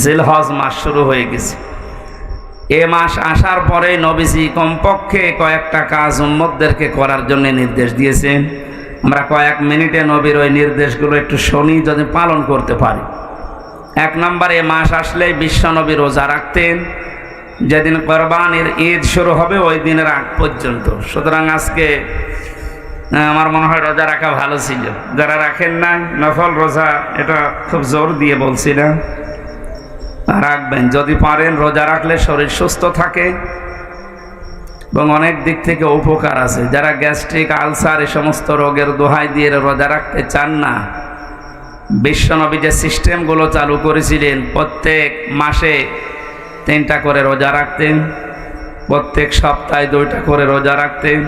জিলহজ মাস শুরু হয়ে গেছে। এ মাস আসার পরে নবীজি কমপক্ষে কয়েকটা কাজ উম্মতদেরকে করার জন্য নির্দেশ দিয়েছেন। আমরা কয়েক মিনিটে নবীর ওই নির্দেশগুলো একটু শুনি, যদি পালন করতে পারি। 1 নম্বরে, মাস আসলেই বিশ্ব নবী রোজা রাখতেন, যেদিন কোরবানির ঈদ শুরু হবে ওই দিনের আগ পর্যন্ত। সুতরাং আজকে আমার মনে হয় রোজা রাখা ভালো ছিল। যারা রাখেন না নফল রোজা, এটা খুব জোর দিয়ে বলছি না, রাখবেন যদি পারেন। রোজা রাখলে শরীর সুস্থ থাকে এবং অনেক দিক থেকে উপকার আছে। যারা গ্যাস্ট্রিক, আলসার এই সমস্ত রোগের দোহাই দিয়ে রোজা রাখতে চান না, বিশ্বনবী যে সিস্টেমগুলো চালু করেছিলেন, প্রত্যেক মাসে 3টা করে রোজা রাখতেন, প্রত্যেক সপ্তাহে 2টা করে রোজা রাখতেন,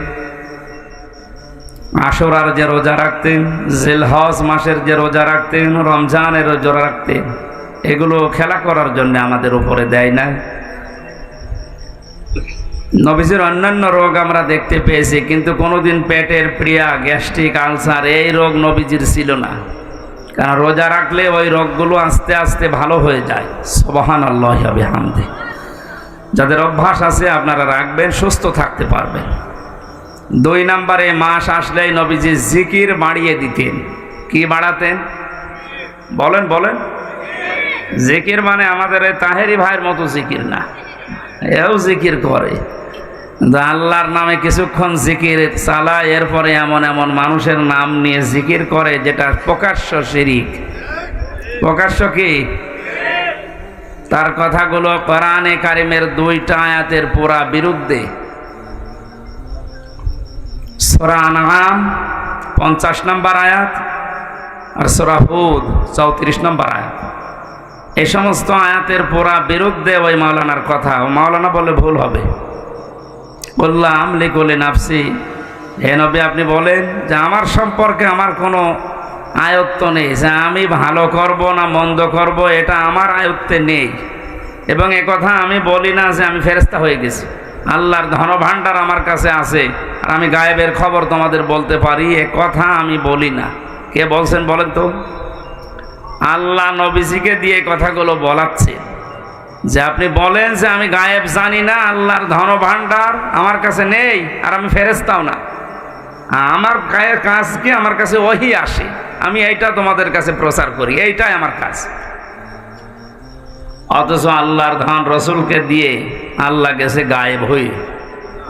আশুরার যে রোজা রাখতেন, জিলহজ মাসের যে রোজা রাখতেন, রমজানের রোজা রাখতেন, এগুলো খেলা করার জন্য আমাদের উপরে দেয় না। নবীজির অন্যান্য রোগ আমরা দেখতে পেয়েছি, কিন্তু কোনোদিন পেটের প্রিয়া, গ্যাস্ট্রিক, আলসার এই রোগ নবীজির ছিল না। কারণ রোজা রাখলে ওই রোগগুলো আস্তে আস্তে ভালো হয়ে যায়। সুবহানাল্লাহি ওয়া বিহামদিহি। যাদের অভ্যাস আছে আপনারা রাখবেন, সুস্থ থাকতে পারবেন। 2 নম্বরে, মাস আসলেই নবীজি জিকির বাড়িয়ে দিতেন। কি বাড়াতেন? বলেন বলেন। জিকির মানে আমাদের এই তাহেরি ভাইয়ের মতো জিকির না, এও জিকির করে। আল্লাহর নামে কিছুক্ষণ জিকির চালায়, এরপরে এমন এমন মানুষের নাম নিয়ে জিকির করে যেটা প্রকাশ্য শিরিক। প্রকাশ্য কি? তার কথাগুলো কোরআনে কারিমের 2টা আয়াতের পুরা বিরুদ্ধে। সূরা আনআম 50 নম্বর আয়াত আর সূরা হুদ 34 নম্বর আয়াত। এই সমস্ত আয়াতের পুরা বিরুদ্ধে ওই মাওলানার কথা। মাওলানা বলে ভুল হবে। বললাম লিকুলি নাফসি, হে নবী আপনি বলেন যে আমার সম্পর্কে আমার কোনো আয়ত্ত নেই, যে আমি ভালো করব না মন্দ করব এটা আমার আয়ত্তে নেই। এবং কথা আমি বলি না যে আমি ফেরেশতা হয়ে গেছি, আল্লাহর ধনভাণ্ডার আমার কাছে আছে আর আমি গায়েবের খবর তোমাদের বলতে পারি, কথা আমি বলি না। কে বলছেন বলেন তো? আল্লাহ নবীজিকে দিয়ে কথাগুলো বলাচ্ছে যে আপনি বলেন যে আমি গায়েব জানি না, আল্লাহর ধনভাণ্ডার আমার কাছে নেই আর আমি ফেরেশতাও না। আমার গায়ের কাজ কি? আমার কাছে ওহী আসে, আমি এইটা তোমাদের কাছে প্রচার করি, এইটাই আমার কাজ। অথচ আল্লাহর ধন রসুলকে দিয়ে আল্লাহ গেছে গায়েব হয়ে।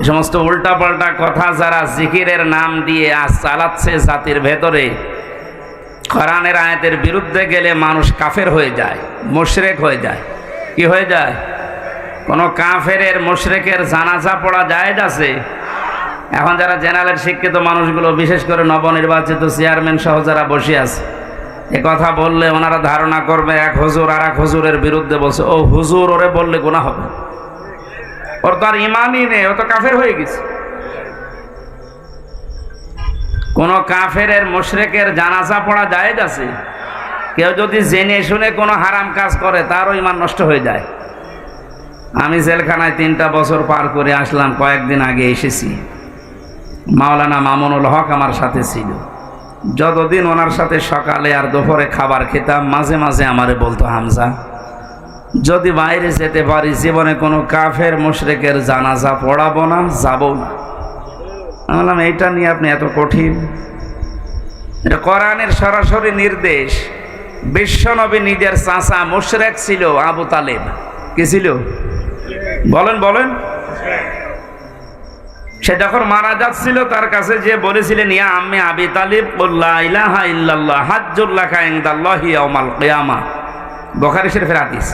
এই সমস্ত উল্টাপাল্টা কথা যারা জিকিরের নাম দিয়ে আজ চালাচ্ছে জাতির ভেতরে, কোরআনের আয়াতের বিরুদ্ধে গেলে মানুষ কাফের হয়ে যায়, মুশরিক হয়ে যায়। কি হয়ে যায়? কোনো কাফেরের মুশরিকের জানাজা পড়া জায়েজ আছে? এখন যারা জেনারেল শিক্ষিত মানুষগুলো, বিশেষ করে নবনির্বাচিত চেয়ারম্যান সহ যারা বসে আছে, এ কথা বললে ওনারা ধারণা করবে এক হুজুর আর এক হুজুরের বিরুদ্ধে বলছে। ও হুজুর, ওরে বললে গুনাহ হবে, ওর তো আর ইমানই নেই, ও তো কাফের হয়ে গেছে। কোন কাফেরের মুশরিকের জানাজা পড়া জায়েজ আছে? কেউ যদি জেনে শুনে কোনো হারাম কাজ করে তারও ঈমান নষ্ট হয়ে যায়। আমি জেলখানায় 3টা বছর পার করে আসলাম, কয়েকদিন আগে এসেছি। মাওলানা মামুনুল হক আমার সাথে ছিল। যতদিন ওনার সাথে সকালে আর দুপুরে খাবার খেতাম, মাঝে মাঝে আমারে বলতো, হামজা যদি বাইরে যেতে পারি জীবনে কোনো কাফের মুশরিকের জানাজা পড়াবো না, যাবো না। আমি বললাম এইটা নিয়ে আপনি এত কঠিন? এটা কোরআনের সরাসরি নির্দেশ। বিশ্বনবী নিজের চাচা মুশরিক ছিল, আবু তালেব। কি ছিল? বলেন বলেন। সে যখন মারা যাচ্ছিল তার কাছে যে বলেছিলেন, ইয়া আম্মি আবি তালিব কুল লা ইলাহা ইল্লাল্লাহ হাজ্জুল লাকা ইনদাল্লাহি ইয়াউমাল কিয়ামাহ। বুখারী শরীফের হাদিস।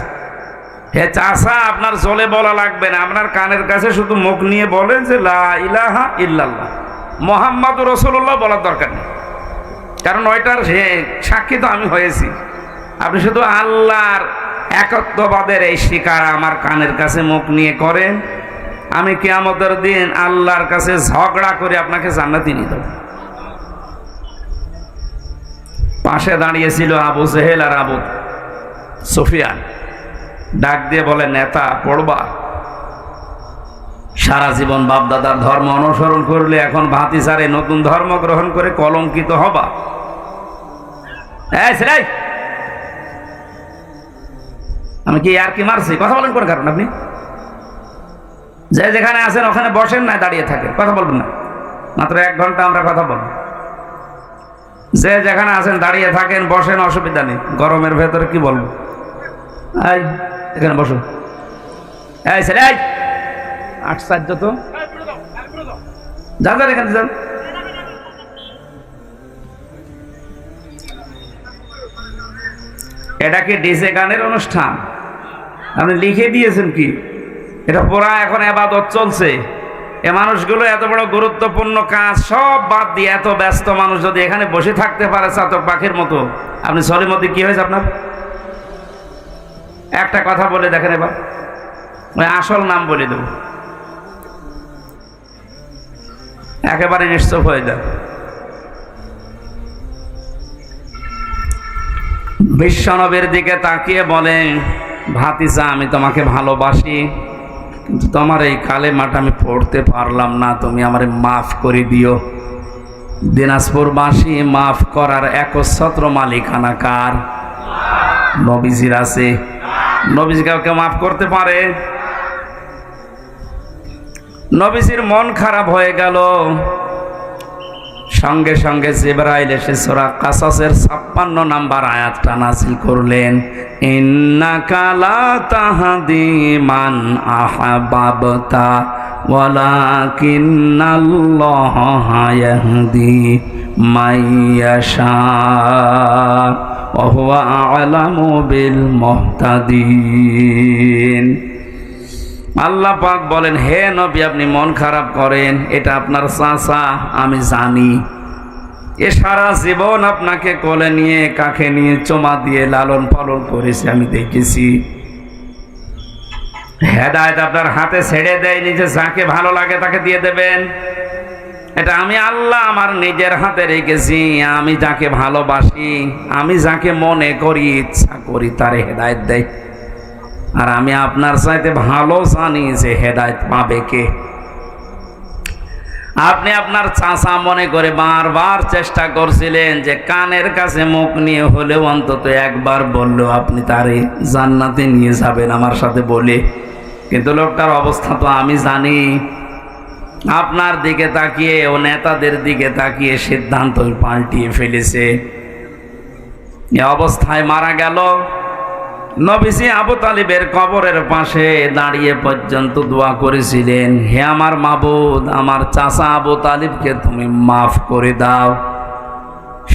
হে চাচা, আপনার জলে বলা লাগবে না, আপনার কানের কাছে শুধু মুখ নিয়ে বলেন যে লা ইলাহা ইল্লাল্লাহ মুহাম্মাদুর রাসূলুল্লাহ বলার দরকার নেই, কারণ ওইটার সাক্ষী তো আমি হয়েছি। আপনি শুধু আল্লাহর একত্ববাদের এই স্বীকার আমার কানের কাছে মুখ নিয়ে করেন, আমি কিয়ামতের দিন আল্লাহর কাছে ঝগড়া করে আপনাকে জান্নাতে নিয়ে দেব। পাশে দাঁড়িয়েছিল আবু জেহেল আর আবু সুফিয়ান। ডাক দিয়ে বলে, নেতা পড়বা? সারা জীবন বাপদাদার ধর্ম অনুসরণ করলে এখন ভাতিসারে নতুন ধর্ম গ্রহণ করে কলঙ্কিত হবা। আমি কি আর কি মারছি? কথা বলেন কোন কারণ? আপনি যে যেখানে আছেন ওখানে বসেন, না দাঁড়িয়ে থাকেন, কথা বলবেন না। মাত্র 1 ঘন্টা আমরা কথা বলবো। যে যেখানে আছেন দাঁড়িয়ে থাকেন, বসেন, অসুবিধা নেই। গরমের ভেতরে কি বলবো? এই এখানে বসুন। এই ছেলে, এই আশ্চর্য তো, যান যান এখানে যান। এটা কি ডিজে গানের অনুষ্ঠান? আপনি লিখে দিয়েছেন কি? এটা পুরা এখন ইবাদত চলছে। এ মানুষগুলো এত বড় গুরুত্বপূর্ণ কাজ সব বাদ দিয়ে এত ব্যস্ত মানুষ যদি এখানে বসে থাকতে পারে চাতক পাখির মতো, আপনি সলিমতি কি হয়েছে আপনার? একটা কথা বলে দেখেন, এবার ওই আসল নাম বলে দেব, একেবারে নিশ্চুপ হয়ে যান। বিশ্বনবীর দিকে তাকিয়ে বলেন, ভাতিজা আমি তোমাকে ভালোবাসি, কিন্তু তোমার এই কালেমাটা আমি পড়তে পারলাম না, তুমি আমারে মাফ করে দিও। দিনাজপুরবাসী মাফ করার একচ্ছত্র মালিকানা কার? নবীজির আছে। নবীজি কাউকে মাফ করতে পারে? নবীজির মন খারাপ হয়ে গেল, সঙ্গে সঙ্গে জিবরাইল এসে সূরা কাসাসের 56 নম্বর আয়াতটা নাযিল করলেন, ইন্নাকা লা তাহদি মান আহবাবতা ওয়ালাকিন্নাল্লাহা ইয়াহদি মাইয়াশা ওয়া হুয়া আ'লামু বিল মুহতাদিন। আল্লাহ পাক বলেন, হে নবী আপনি মন খারাপ করেন, এটা আপনার চাচা আমি জানি। এ সারা জীবন আপনাকে কোলে নিয়ে কাকে নিয়ে চুমা দিয়ে লালন পালন করেছে, আমি দেখেছি। হেদায়েত আপনার হাতে ছেড়ে দেয়নি যে যাকে ভালো লাগে তাকে দিয়ে দেবেন। এটা আমি আল্লাহ আমার নিজের হাতে রেখেছি। আমি যাকে ভালোবাসি, আমি যাকে মনে করি, ইচ্ছা করি, তারে হেদায়েত দেয়। আর আমি আপনার চাইতে ভালো জানি যে হেদায়েত পাবে কে। আপনি আপনার চাচা মনে করে বারবার চেষ্টা করছিলেন যে কানের কাছে মুখ নিয়ে হলেও অন্তত একবার বললেও আপনি তারে জান্নাতে নিয়ে যাবেন আমার সাথে বলে, কিন্তু লোকটার অবস্থা তো আমি জানি। আপনার দিকে তাকিয়ে ও নেতাদের দিকে তাকিয়ে সিদ্ধান্ত পাল্টিয়ে ফেলেছে। এ অবস্থায় মারা গেল। নবীজি আবু তালিবের কবরের পাশে দাঁড়িয়ে পর্যন্ত দোয়া করেছিলেন, হে আমার মাবুদ, আমার চাচা আবু তালিবকে তুমি মাফ করে দাও।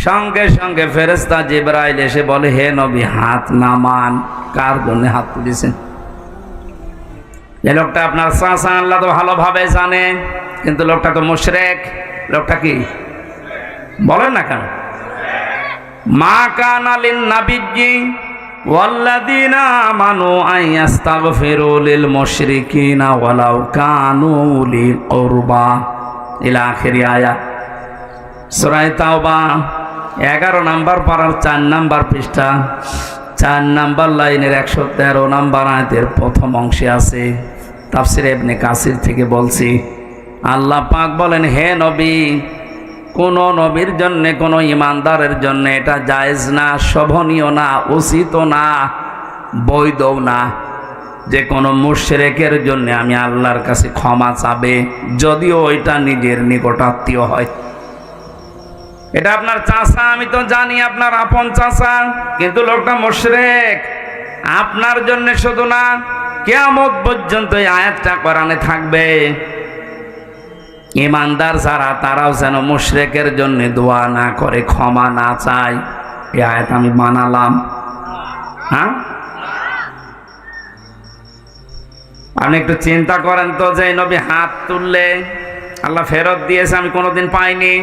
সঙ্গে সঙ্গে ফেরেশতা জিবরাইল এসে বলে, হে নবী হাত নামান। কার জন্য হাত তুলেছেন? এই লোকটা আপনার চাচা, আল্লাহ তো ভালোভাবে জানে, কিন্তু লোকটা তো মুশরিক। লোকটা কি বলেন না কেন? মা কানা লিন নাবিয়্যি ওয়াল্লাযীনা আমানু আইয়াস্তাগফিরু লিল মুশরিকিনা ওয়ালাউ কানু উলি কুরবা ইলা আখিরি আয়াত। সূরা তাওবা 11 নম্বর পারার 4 নম্বর পৃষ্ঠা 4 নম্বর লাইনের 113 নম্বর আয়াতের প্রথম অংশে আছে। তাফসীর ইবনে কাসির থেকে বলছি, আল্লাহ পাক বলেন, হে নবী, কোন নবীর জন্য, কোন ইমানদারের জন্য এটা জায়েজ না, শোভনীয় না, উচিত না, বৈধও না যে কোনো মুশরিকের জন্য আমি আল্লাহর কাছে ক্ষমা চাবে, যদিও ওইটা নিজের নিকটাত্মীয় হয়। এটা আপনার চাচা, আমি তো জানি আপনার আপন চাচা, কিন্তু লোকটা মুশরিক। আপনার জন্য শুধু না, কিয়ামত পর্যন্ত এই আয়াতটা কোরআনে থাকবে। ইমানদার যারা, তারাও যেন মুশরিকের জন্য দোয়া না করে, ক্ষমা না চায়। এই আয়াত আমি বানালাম। হ্যাঁ, আপনি একটু চিন্তা করেন তো, যে নবী হাত তুললে আল্লাহ ফেরত দিয়েছে, আমি কোনোদিন পাইনি।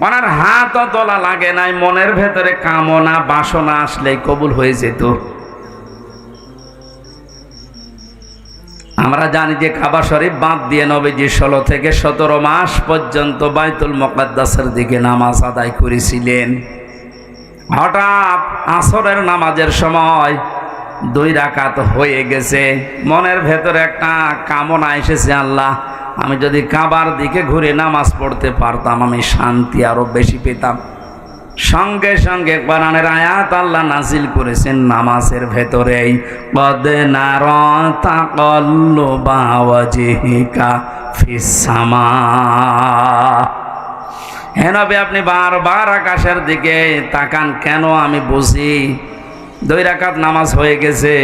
ওনার হাতও তোলা লাগে নাই, মনের ভেতরে কামনা বাসনা আসলেই কবুল হয়ে যেত। আমরা জানি যে কাবা শরীফ বাদ দিয়ে নবীজি 16 থেকে 17 মাস পর্যন্ত বাইতুল মুকাদ্দাসের দিকে নামাজ আদায় করেছিলেন। হঠাৎ আসরের নামাজের সময় 2 রাকাত হয়ে গেছে, মনের ভেতরে একটা কামনা এসেছে, আল্লাহ আমি যদি কাবার দিকে ঘুরে নামাজ পড়তে পারতাম, আমি শান্তি আরো বেশি পেতাম। সঙ্গে সঙ্গে কোরআনের আয়াত আল্লাহ নাজিল করেছেন নামাজের ভেতরেই, কদ নারা তাকাল্লুবা ওয়াজহিকা ফিস সামা। হে নবী, আপনি বারবার আকাশের দিকে তাকান কেন? আমি বুঝি 2 রাকাত নামাজ হয়ে গেছে,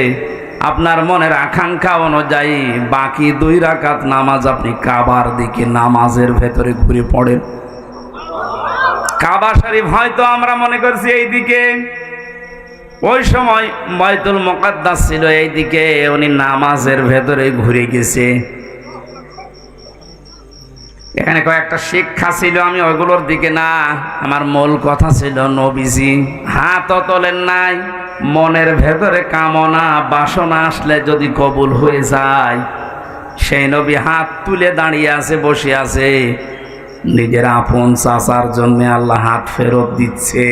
আপনার মনের আকাঙ্ক্ষা অনুযায়ী বাকি 2 রাকাত নামাজ আপনি কাবার দিকে নামাজের ভেতরে ঘুরে পড়েন। কাবা শরীফ হয়তো আমরা মনে করছি এই দিকে, ওই সময় বাইতুল মুকাদ্দাস ছিল এই দিকে, উনি নামাজের ভেতরে ঘুরে গেছে। এখানে কয়েকটা শিক্ষা ছিল, আমি ওইগুলোর দিকে না, আমার মূল কথা ছিল নবীজি হাতও তোলেন নাই। মনের ভেতরে কামনা বাসনা আসলে যদি কবুল হয়ে যায়, সেই নবী হাত তুলে দাঁড়িয়ে আছে, বসে আছে, নিজের আপন চাচার জন্য আল্লাহ হাত ফেরত দিচ্ছে।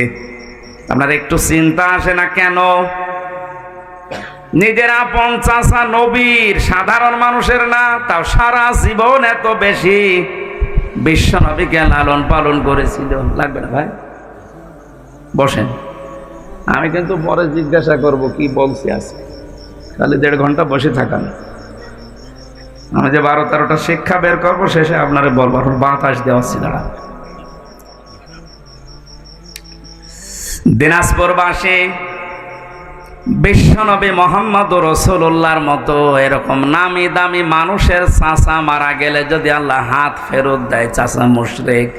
আপনার একটু চিন্তা আসে না কেন? নিজের আপন চাচা নবীর, সাধারণ মানুষের না, তাও সারা জীবন এত বেশি বিশ্ব নবীকে লালন পালন করেছিল। লাগবে না ভাই, বসেন, আমি কিন্তু পরে জিজ্ঞাসা করব কি বলছি আজকে, খালি 1.5 ঘন্টা বসে থাকান। আমি যে 12-13টা শিক্ষা বের করবো, শেষে আপনারা বলবো। বাতাস দেওয়া ছিল না। দিনাজপুরবাসী বিশ্বনবী মোহাম্মদ রাসূলুল্লাহর মতো এরকম নামি দামি মানুষের চাচা মারা গেলে যদি আল্লাহ হাত ফেরত দেয়, চাচা মুশরিক,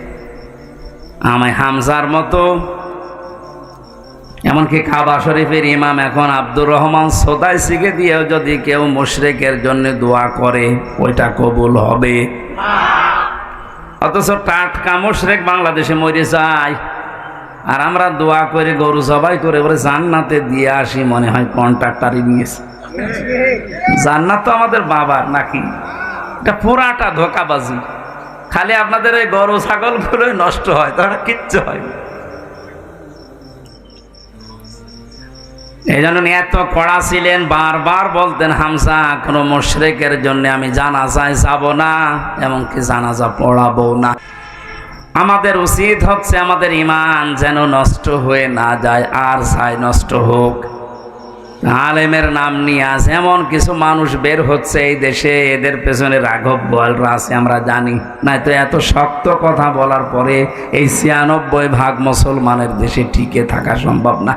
আমি হামজার মতো, এমনকি কাবা শরীফের ইমাম এখন আব্দুর রহমান সোদাইসিকে দিয়েও যদি কেউ মুশরিকের জন্য দোয়া করে, ওইটা কবুল হবে। অথচ টাটকা মুশরিক বাংলাদেশে মরে যায়, আর আমরা দোয়া করে গরু জবাই করে ওরে জান্নাতে দিয়ে আসি, মনে হয় কন্ট্রাক্টারই নিয়েছে। জান্নাত তো আমাদের বাবার নাকি? এটা পুরাটা ধোকাবাজি। খালি আপনাদের এই গরু ছাগল গুলো নষ্ট হয়, তারা কিচ্ছু হয় না। এই জন্য এত কড়া ছিলেন, বারবার বলতেন হামজা, কোনো মুশরিকের জন্য আমি জানাজায় যাব না, এমনকি জানাজা পড়াবো না। আমাদের উচিত হচ্ছে আমাদের ঈমান যেন নষ্ট হয়ে না যায়, আর চাই নষ্ট হোক। আলেমের নাম নিয়ে আজ এমন কিছু মানুষ বের হচ্ছে এই দেশে, এদের পেছনে রাঘব বোয়ালরা আছে আমরা জানি, নয়তো এত শক্ত কথা বলার পরে এই 96% মুসলমানের দেশে টিকে থাকা সম্ভব না।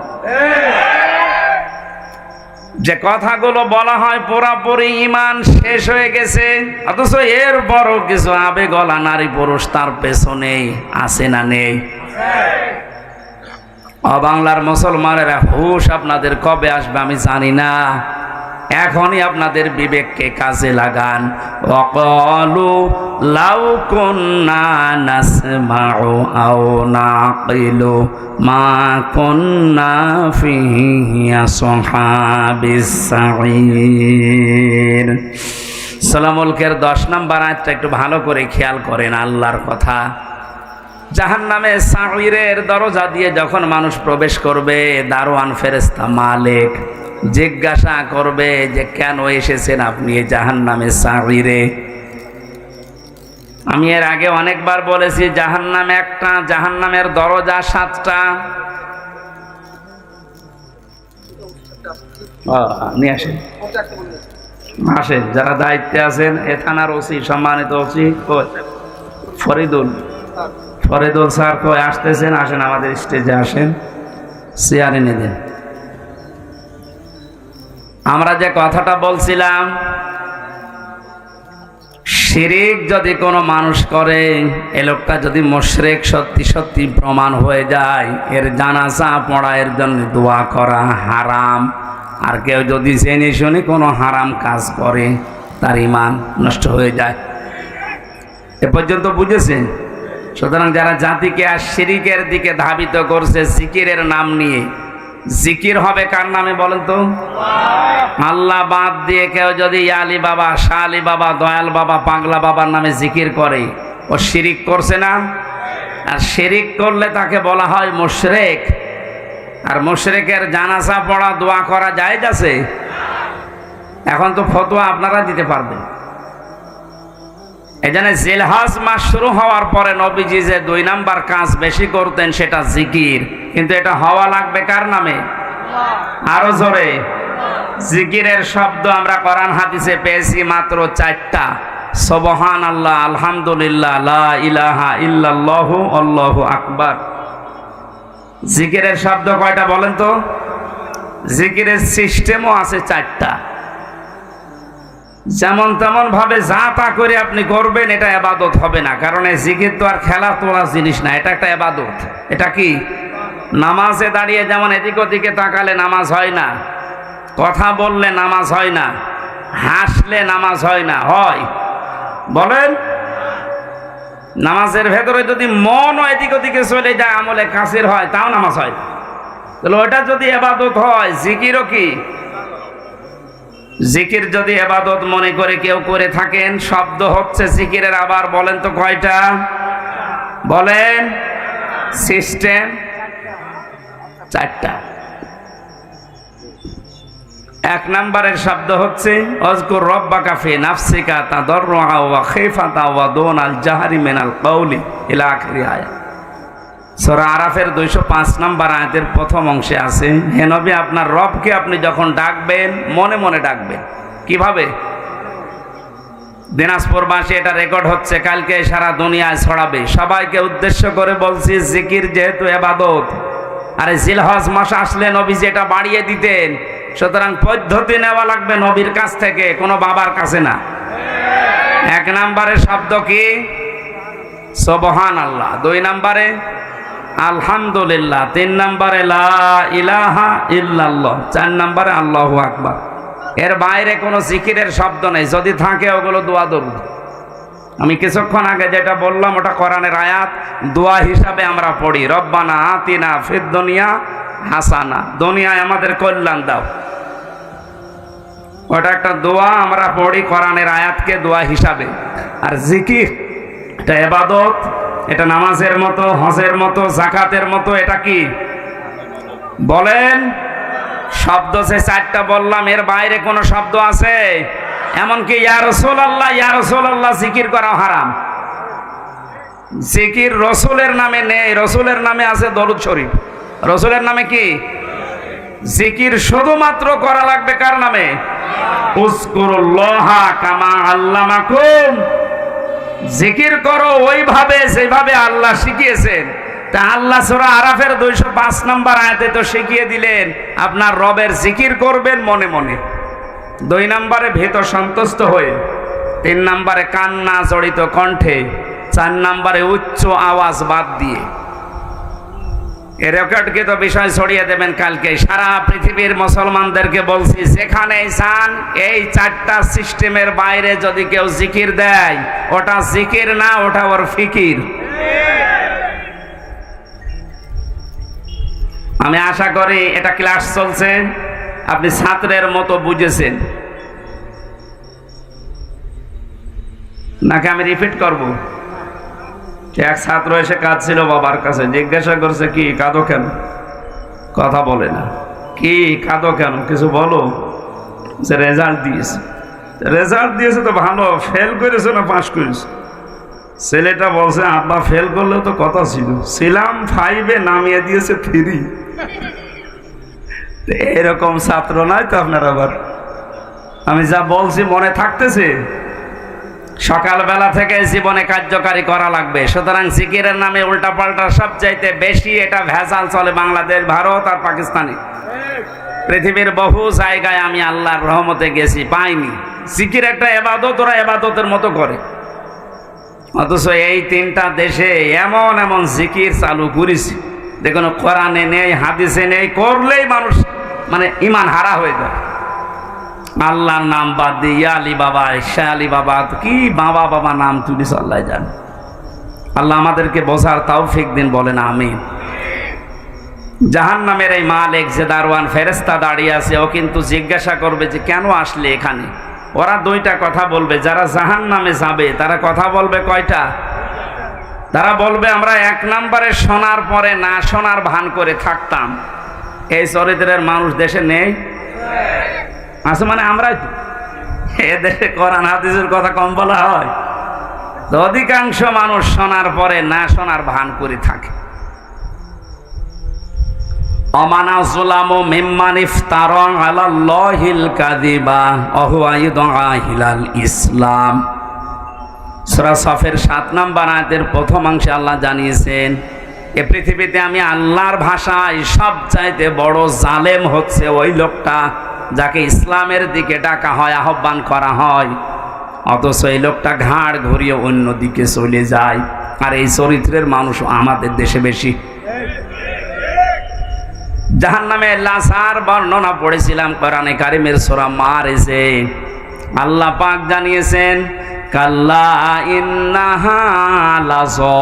যে কথাগুলো বলা হয় পুরাপুরি ঈমান শেষ হয়ে গেছে, অথচ এর বড় কিছু আবেগলা নারী পুরুষ তার পেছনে আছে না নেই? বাংলার মুসলমানেরা, হুশ আপনাদের কবে আসবে আমি জানি না, এখনই আপনাদের বিবেককে কাজে লাগান। ওয়াকালু লাউ কুন্না নাসমাউ আও নাকিলু মা কুন্না ফিহি আসহাবিস সাঈর। সূরা মুলকের 10 নম্বর আয়াতটা একটু ভালো করে খেয়াল করেন, আল্লাহর কথা। জাহান্নামে সাঈরের দরজা দিয়ে যখন মানুষ প্রবেশ করবে, দারোয়ান ফেরেশতা মালিক জিজ্ঞাসা করবে যে কেন এসেছেন আপনি এই জাহান্নামে সাঈরে। আমি এর আগে অনেকবার বলেছি, জাহান্নাম একটা, জাহান্নামের দরজা 7টা। নিয়ে আসেন, আসেন যারা দায়িত্বে আছেন, এ থানার ওসি, সম্মানিত ওসি ফরিদুল স্যার কই আসতেছেন? আসেন আমাদের স্টেজে আসেন, চেয়ার এনে দেন। আমরা যে কথাটা বলছিলাম, শিরিক যদি কোনো মানুষ করে, এ লোকটা যদি মুশরিক সত্যি সত্যি প্রমাণ হয়ে যায়, এর জানাজা পড়া, এর জন্য দোয়া করা হারাম। আর কেউ যদি জেনে শুনে কোনো হারাম কাজ করে, তার ঈমান নষ্ট হয়ে যায়। এ পর্যন্ত বুঝেছেন? সুতরাং যারা জাতিকে আর শিরিকের দিকে ধাবিত করছে জিকিরের নাম নিয়ে, জিকির হবে কার নামে বলেন তো? আল্লাহ বাদ দিয়ে কেউ যদি আলী বাবা, শাহ আলী বাবা, দয়াল বাবা, পাগলা বাবার নামে জিকির করে, ও শিরিক করছে না? আর শিরিক করলে তাকে বলা হয় মুশরিক। আর মুশরিকের জানাজা পড়া, দোয়া করা জায়েজ আছে? এখন তো ফতোয়া আপনারা দিতে পারবেন। এই জন্য জিলহজ মাস শুরু হওয়ার পরে নবীজি যে 2 নাম্বার কাজ বেশি করতেন সেটা জিকির। কিন্তু এটা হওয়া লাগবে কার নামে? আরো জোরে। জিকিরের শব্দ আমরা কোরআন হাদিসে পেয়েছি মাত্র 4টা। সুবহানাল্লাহ, আলহামদুলিল্লাহ, লা ইলাহা ইল্লাল্লাহু, আল্লাহু আকবার। জিকিরের শব্দ কয়টা বলেন তো? জিকিরের সিস্টেমও আছে 4টা। যেমন তেমন ভাবে যা তা করে আপনি করবেন এটা ইবাদত হবে না, কারণ এই জিকির তো আর খেলা তোলা জিনিস না, এটা একটা ইবাদত। এটা কি? নামাজে দাঁড়িয়ে যেমন এদিক ওদিকে তাকালে নামাজ হয় না, কথা বললে নামাজ হয় না, হাসলে নামাজ হয় না, হয়? বলেন। নামাজের ভেতরে যদি মনও এদিক ওদিকে চলে যায়, আমলে কাসির হয়, তাও নামাজ হয়। তাহলে ওটা যদি ইবাদত হয়, জিকিরও কি? জিকির যদি ইবাদত মনে করে কেউ করে থাকেন, শব্দ হচ্ছে জিকিরের। আবার বলেন তো কয়টা? বলেন। সিস্টেম 4টা। 1 নম্বরের শব্দ হচ্ছে আযকুর রাব্বাকা ফি নাফসিকা তাদাররুআ ওয়া খাইফাতা ওয়া দুনাল জাহরি মিনাল কওলি ইলা আখিরি আয়াত। সূরা আরাফের 205 নম্বর আয়াতের প্রথম অংশে আছে, হে নবী আপনার রবকে আপনি যখন ডাকবেন মনে মনে ডাকবেন। কিভাবে? দিনাজপুরবাসী এটা রেকর্ড হচ্ছে, কালকে সারা দুনিয়ায় ছড়াবে। সবাইকে উদ্দেশ্য করে বলছি, জিকির যেহেতু ইবাদত, আরে জিলহজ মাস আসলে নবী যেটা বাড়িয়ে দিতেন, সুতরাং পদ্ধতি নেওয়া লাগবে নবীর কাছ থেকে, কোনো বাবার কাছে না। 1 নম্বরের শব্দ কি? সুবহানাল্লাহ। 2 নম্বরে আলহামদুলিল্লাহ। 3 নম্বরে লা ইলাহা ইল্লাল্লাহ। 4 নম্বরে আল্লাহু আকবার। এর বাইরে কোনো জিকিরের শব্দ নেই, যদি থাকে ওগুলো দোয়া দরুদ। আমি কিছুক্ষণ আগে যেটা বললাম ওটা কোরআনের আয়াত, দোয়া হিসাবে আমরা পড়ি, রব্বানা আতিনা ফিদ দুনিয়া হাসানা, দুনিয়ায় আমাদের কল্যাণ দাও। ওটা একটা দোয়া, আমরা পড়ি কোরআনের আয়াতকে দোয়া হিসাবে। আর জিকির এটা ইবাদত, এটা নামাজের মতো, হজের মতো, যাকাতের মতো। এটা কি? বলেন। শব্দ যে 4টা বললাম, এর বাইরে কোনো শব্দ আছে? এমনকি ইয়া রাসূলুল্লাহ, ইয়া রাসূলুল্লাহ জিকির করা হারাম। জিকির রসুলের নামে নেই, রসুলের নামে আছে দরুদ শরীফ। রসুলের নামে কি? জিকির শুধুমাত্র করা লাগবে কার নামে? উযকুরুল্লাহা কামা আল্লামাকুম। জিকির করো ওইভাবে যেভাবে আল্লাহ শিখিয়েছেন। তা আল্লাহ সূরা আরাফের 205 নম্বর আয়াতে তো শিখিয়ে দিলেন আপনার রবের জিকির করবেন মনে মনে। 2 নম্বরে ভীত সন্তুষ্ট হয়ে, 3 নম্বরে কান্না জড়িত কণ্ঠে, 4 নম্বরে উচ্চ আওয়াজ বাদ দিয়ে। এর রেকর্ডকে তো বিষয় ছড়িয়ে দেবেন কালকে। সারা পৃথিবীর মুসলমানদেরকে বলছি, যেখানেই যান এই 4টা সিস্টেমের বাইরে যদি কেউ জিকির দেয়, ওটা জিকির না, ওটা ওর ফিকির। আমি আশা করি এটা ক্লাস চলছে, আপনি ছাত্রের মতো বুঝেছেন, নাকি আমি রিপিট করব? এক ছাত্র এসে কাঁদছিল বাবার কাছে, জিজ্ঞাসা করছে কি কাঁদো কেন? কথা বলে না। কি কাঁদো কেন? কিছু বলো। যে রেজাল্ট দিয়েছে। রেজাল্ট দিয়েছে তো ভালো, ফেল করেছে না পাস করেছে? ছেলেটা বলছে আব্বা ফেল করলেও তো কথা ছিল, ছিলাম 5-এ, নামিয়ে দিয়েছে 3। এরকম ছাত্র নয় তো আপনার? আবার আমি যা বলছি মনে থাকতেছে? সকালবেলা থেকে জীবনে কার্যকারী করা লাগবে। সুতরাং জিকিরের নামে উল্টাপাল্টা সবচাইতে বেশি এটা ভেজাল চলে বাংলাদেশ, ভারত আর পাকিস্তানে। পৃথিবীর বহু জায়গায় আমি আল্লাহর রহমতে গেছি, পাইনি। জিকির একটা ইবাদত, ওরা ইবাদতের মতো করে। অথচ এই 3টা দেশে এমন এমন জিকির চালু করেছে, দেখুন কোরআনে নেই, হাদিসে নেই, করলেই মানুষ মানে ইমান হারা হয়ে যায়। আল্লাহর নাম বাদ দিয়ে ইয়া আলী বাবা, শাহ আলী বাবা, কি বাবা বাবা নাম তুলিস আল্লাহ জানে। আল্লাহ আমাদেরকে বোঝার তৌফিক দিন, বলেন আমিন। জাহান্নামের এই মালিক যে দারওয়ান ফেরেশতা দাঁড়িয়ে আছে, ও কিন্তু জিজ্ঞাসা করবে যে কেন আসলে এখানে। ওরা 2টা কথা বলবে, যারা জাহান্নামে যাবে তারা কথা বলবে কয়টা? তারা বলবে আমরা 1 নম্বরে শোনার পরে না শোনার ভান করে থাকতাম। এই চরিত্রের মানুষ দেশে নেই? আছে মানে আমরাই। এ দেশে কোরআন হাদিসের কথা কম বলা হয়? তো অধিকাংশ মানুষ শোনার পরে না শোনার ভান করে থাকে। অমানা যুলামু মিম্মান ইফতারা আলাল্লাহিল কাযিবা ওয়া হুয়া ইদআ ইলাল ইসলাম। সূরা সফের 7 নম্বর আয়াতের প্রথম অংশে আল্লাহ জানিয়েছেন, এ পৃথিবীতে আমি আল্লাহর ভাষায় সবচাইতে বড় জালেম হচ্ছে ওই লোকটা যাকে ইসলামের দিকে ডাকা হয়, আহ্বান করা হয়, অথচ এই লোকটা ঘাড় ঘুরিয়ে অন্য দিকে চলে যায়। আর এই চরিত্রের মানুষ আমাদের দেশে বেশি। জাহান্নামে লাশার বর্ণনা পড়েছিলাম কোরআনে কারিমের সূরা মারিজে। আল্লাহ পাক জানিয়েছেন, কাল্লা ইন্নাহা লাযা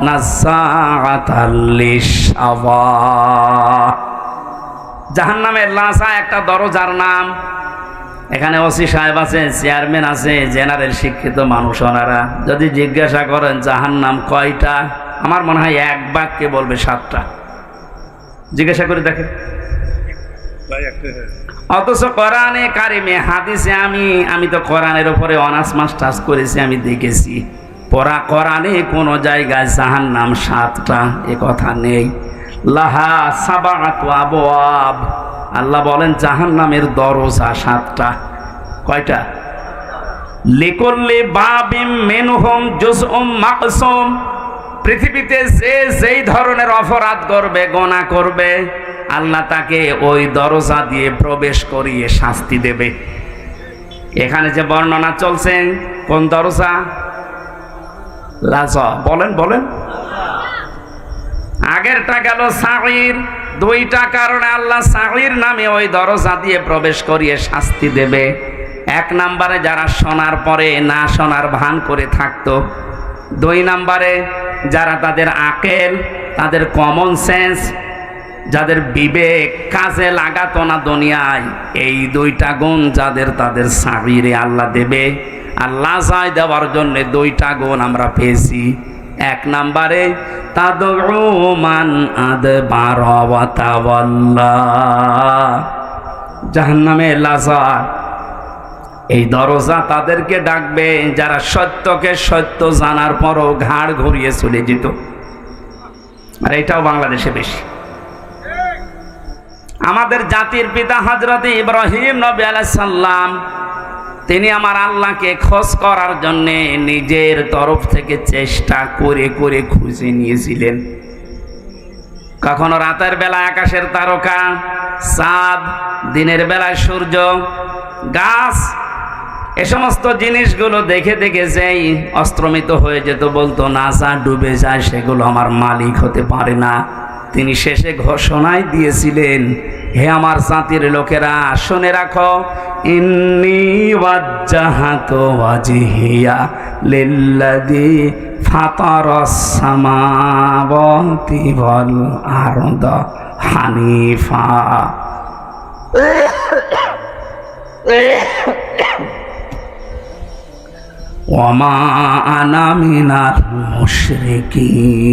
নাযাআতাল লিশাওয়া। জাহান্নামের লাশা একটা দরজার নাম। এখানে ওসি সাহেব আছে, চেয়ারম্যান আছে, জেনারেল শিক্ষিত মানুষ ওনারা যদি জিজ্ঞাসা করেন জাহান্নাম কয়টা, আমার মনে হয় এক বাক্যে বলবে 7টা। জিজ্ঞাসা করে দেখেন। অথচ কোরআনে কারিমে হাদিসে আমি তো কোরআনের উপরে অনার্স মাস্টার্স করেছি, আমি দেখেছি পড়া কোরআনে কোনো জায়গায় জাহান্নাম 7টা এ কথা নেই। লাহা সাবাআতু আবওয়াব, আল্লাহ বলেন জাহান্নামের দরজা 7টা। কয়টা? লিকুল্লি বাবিম মিনহুম জুজউম মাকসুম। পৃথিবীতে যে যেই ধরনের অপরাধ করবে, গুনাহ করবে, আল্লাহ তাকে ওই দরজা দিয়ে প্রবেশ করিয়ে শাস্তি দেবে। এখানে যে বর্ণনা চলছে, কোন দরজা? লাযা। বলেন বলেন। আগেরটা গেল সাগীর। 2টা কারণে আল্লাহ সাগীর নামে ওই দরজা দিয়ে প্রবেশ করিয়ে শাস্তি দেবে। 1 নম্বরে যারা শোনার পরে না শোনার ভান করে থাকতো। 2 নম্বরে যারা তাদের আকেল, তাদের কমন সেন্স, যাদের বিবেক কাজে লাগাতো না দুনিয়ায়, এই 2টা গুণ যাদের, তাদের সাগীরে আল্লাহ দেবে। আল্লাহ চাই দেওয়ার জন্য 2টা গুণ আমরা পেয়েছি। 1 নম্বরে তাদউ মান আদবারা ওয়া তাওয়াল্লা। জাহান্নামে লাযা এই দরজা তাদেরকে ডাকবে যারা সত্যকে সত্য জানার পরও ঘাড় ঘুরিয়ে চলে যেত। আর এটাও বাংলাদেশে বেশি। আমাদের জাতির পিতা হযরত ইব্রাহিম নবী আলাইহিস সালাম, তিনি আমার আল্লাহকে খোঁজ করার জন্য নিজের তরফ থেকে চেষ্টা করে করে খুঁজে নিয়েছিলেন। কখনো রাতের বেলা আকাশের তারকা, চাঁদ, দিনের বেলায় সূর্য, গাছ, এ সমস্ত জিনিসগুলো দেখে দেখে যেই অস্ত্রমিত হয়ে যেত, বলতো না যা ডুবে যায় সেগুলো আমার মালিক হতে পারে না। তিনি শেষে ঘোষণাই দিয়েছিলেন, হে আমার জাতির লোকেরা শুনে রাখো, ইন্নী ওয়াজ্জাহাতু ওয়াজহিয়া লিল্লাযী ফাতারাস সামাওয়াতি ওয়াল আরদা হানিফা। ওয়ামা আনা মিনাল মুশরিকিন।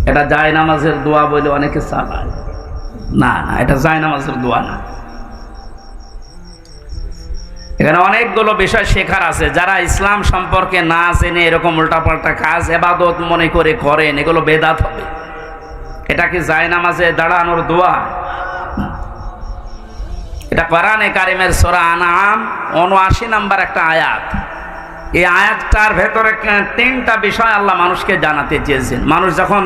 এটা জায়নামাজের দোয়া বলে অনেকে চালায়। না না, এটা জায়নামাজের দোয়া না। এখানে অনেকগুলো বিষয় শেখার আছে। যারা ইসলাম সম্পর্কে না জেনে এরকম উল্টাপাল্টা কাজ ইবাদত মনে করে করেন, এগুলো বেদাত হবে। এটা কি জায়নামাজে দাঁড়ানোর দোয়া? এটা কোরআনে কারিমের সূরা আনআম ৭৯ নম্বর একটা আয়াত। এই আয়াতটার ভেতরে 3টা বিষয় আল্লাহ মানুষকে জানাতে চেয়েছেন। মানুষ যখন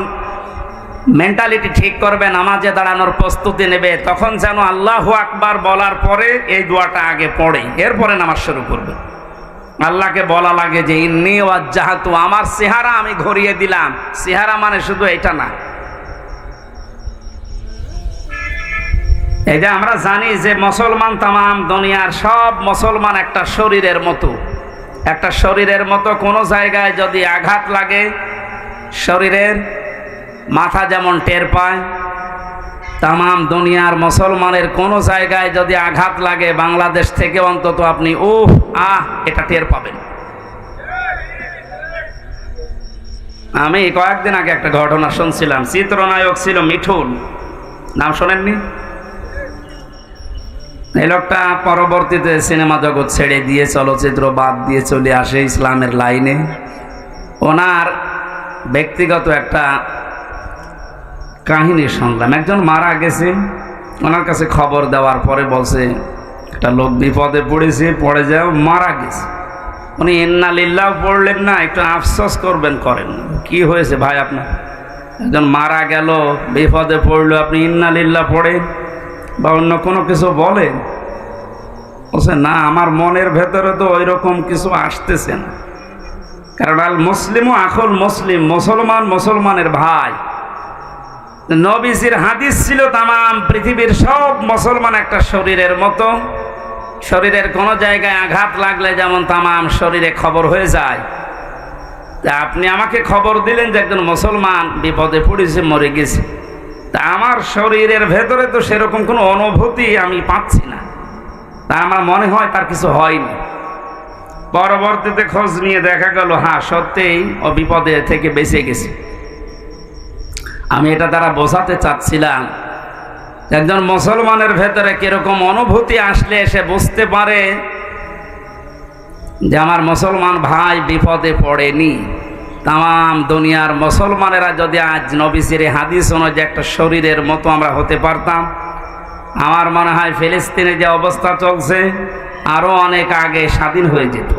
মেন্টালিটি ঠিক করবে, নামাজে দাঁড়ানোর প্রস্তুতি নেবে, তখন যেন আল্লাহু আকবার বলার পরে এই দোয়াটা আগে পড়ে, এরপরে নামাজ শুরু করবে। আল্লাহকে বলা লাগে যে ইন্নী ওয়াজ্জাহাতু, আমার চেহারা আমি ঘুরিয়ে দিলাম। চেহারা মানে শুধু এটা না। এই যে আমরা জানি যে মুসলমান, তামাম দুনিয়ার সব মুসলমান একটা শরীরের মতো। একটা শরীরের মতো কোনো জায়গায় যদি আঘাত লাগে, শরীরের মাথা যেমন টের পায়, তামাম দুনিয়ার মুসলমানের কোনো জায়গায় যদি আঘাত লাগে, বাংলাদেশ থেকে অন্তত আপনি এটা টের পাবেন। আমি কয়েকদিন আগে একটা ঘটনা শুনছিলাম। চিত্রনায়ক ছিল মিঠুন, নাম শোনেননি? এই লোকটা পরবর্তীতে সিনেমা জগৎ ছেড়ে দিয়ে চলচ্চিত্র বাদ দিয়ে চলে আসে ইসলামের লাইনে। ওনার ব্যক্তিগত একটা কাহিনী শুনলাম। একজন মারা গেছে, ওনার কাছে খবর দেওয়ার পরে বলছে একটা লোক বিপদে পড়েছে, পড়ে যাও, মারা গেছে। উনি ইন্না লিল্লাহ পড়লেন না, একটু আফসোস করবেন, করেন। কি হয়েছে ভাই আপনার? একজন মারা গেল, বিপদে পড়লো, আপনি ইন্না লিল্লাহ পড়েন বা অন্য কোনো কিছু বলেন? বলছে না, আমার মনের ভেতরে তো ওই রকম কিছু আসতেছে না। কারণ আল মুসলিমও আখুল মুসলিম, মুসলমান মুসলমানের ভাই। নবীজির হাদিস ছিল তামাম পৃথিবীর সব মুসলমান একটা শরীরের মতো। শরীরের কোনো জায়গায় আঘাত লাগলে যেমন তামাম শরীরে খবর হয়ে যায়, তা আপনি আমাকে খবর দিলেন যে একজন মুসলমান বিপদে পড়েছে, মরে গেছে। তা আমার শরীরের ভেতরে তো সেরকম কোনো অনুভূতি আমি পাচ্ছি না, তা আমার মনে হয় তার কিছু হয়নি। পরবর্তীতে খোঁজ নিয়ে দেখা গেল হ্যাঁ সত্যিই ও বিপদে থেকে বেঁচে গেছে। আমি এটা দ্বারা বোঝাতে চাচ্ছিলাম একজন মুসলমানের ভেতরে কিরকম অনুভূতি আসলে সে বুঝতে পারে যে আমার মুসলমান ভাই বিপদে পড়েনি। তাম দুনিয়ার মুসলমানেরা যদি আজ নবীজির হাদিস অনুযায়ী একটা শরীরের মতো আমরা হতে পারতাম, আমার মনে হয় ফিলিস্তিনে যে অবস্থা চলছে আরো অনেক আগে স্বাধীন হয়ে যেত।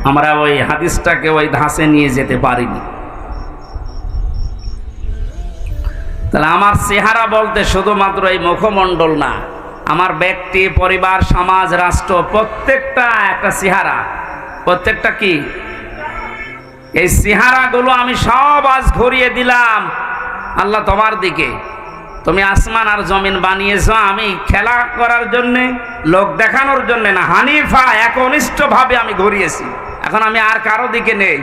আমরা ওই হাদিসটাকে ওই ধাঁচে নিয়ে যেতে পারিনি। তাহলে আমার চেহারা বলতে শুধুমাত্র এই মুখমণ্ডল না, আমার ব্যক্তি, পরিবার, সমাজ, রাষ্ট্র প্রত্যেকটা একটা চেহারা। প্রত্যেকটা কি? এই চেহারাগুলো আমি সব আজ ঘুরিয়ে দিলাম আল্লাহ তোমার দিকে। তুমি আসমান আর জমিন বানিয়েছ আমি খেলা করার জন্যে, লোক দেখানোর জন্যে না, হানিফা একনিষ্ঠভাবে আমি ঘুরিয়েছি। এখন আমি আর কারো দিকে নেই।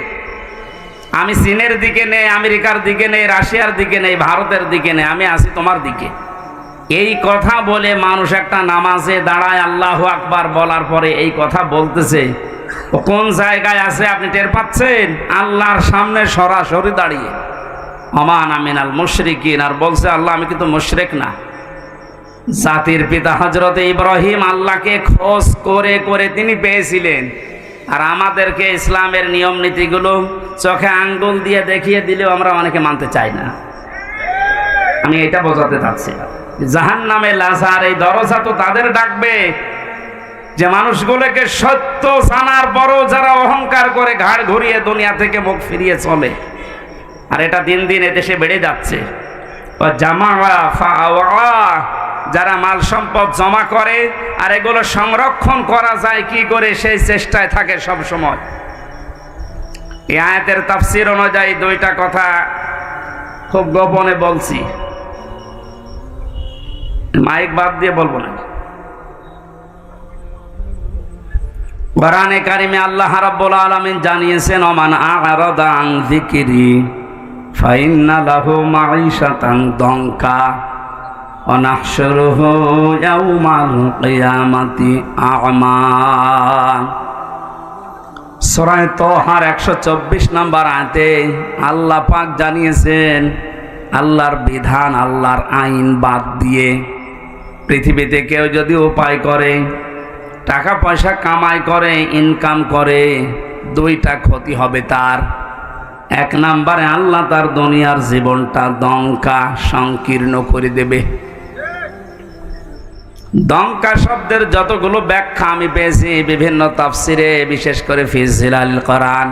আমি চীনের দিকে নেই, আমেরিকার দিকে নেই, রাশিয়ার দিকে নেই, ভারতের দিকে নেই, আমি আছি তোমার দিকে। এই কথা বলে মানুষ একটা নামাজে দাঁড়ায় আল্লাহু আকবার বলার পরে এই কথা বলতেছে, ও কোন জায়গায় আছে আপনি টের পাচ্ছেন? আল্লাহর সামনে সরাসরি দাঁড়িয়ে আমান আমিনাল মুশরিকিন, আর বলছে আল্লাহ আমি কিন্তু মুশরিক না। জাতির পিতা হযরত ইব্রাহিম আল্লাহকে খোঁজ করে করে তিনি পেয়েছিলেন, আর আমাদেরকে ইসলামের নিয়ম নীতিগুলো চোখে আঙ্গুল দিয়ে দেখিয়ে দিলেও আমরা অনেকে মানতে চাই না। আমি এটা বোঝাতে চাচ্ছি। জাহান্নামে লাজার এই দরজা তো তাদের ডাকবে যে মানুষগুলোকে সত্য জানার পরও যারা অহংকার করে ঘাড় ঘুরিয়ে দুনিয়া থেকে মুখ ফিরিয়ে চলে। আর এটা দিন দিন এদেশে বেড়ে যাচ্ছে। যারা মাল সম্পদ জমা করে আর এগুলো সংরক্ষণ করা যায় কি করে সেই চেষ্টায় থাকে সব সময়। এই আয়াতের তাফসীর অনুযায়ী দুইটা কথা খুব গোপনে বলছি, মাইক বাদ দিয়ে বলবো না। কোরআনে কারিমে আল্লাহ রাব্বুল আলামিন জানিয়েছেন ওমান আ'রাদা আন যিকরি ফাইন্না লাহু মাঈশাতান দঙ্কা ওয়া নাহশুরুহু ইয়াওমাল কিয়ামাতি আ'মা। সূরা তাহার 124 নম্বর আয়াতে আল্লাহ পাক জানিয়েছেন আল্লাহর বিধান, আল্লাহর আইন বাদ দিয়ে পৃথিবীতে কেউ যদি উপায় করে, টাকা পয়সা কামাই করে, ইনকাম করে, দুইটা ক্ষতি হবে তার। এক নম্বরে আল্লাহ তার দুনিয়ার জীবনটা দঙ্কা সংকীর্ণ করে দেবে। দঙ্কা শব্দের যতগুলো ব্যাখ্যা আমি পেয়েছি বিভিন্ন তাফসিরে, বিশেষ করে ফি জিলাল কোরআন,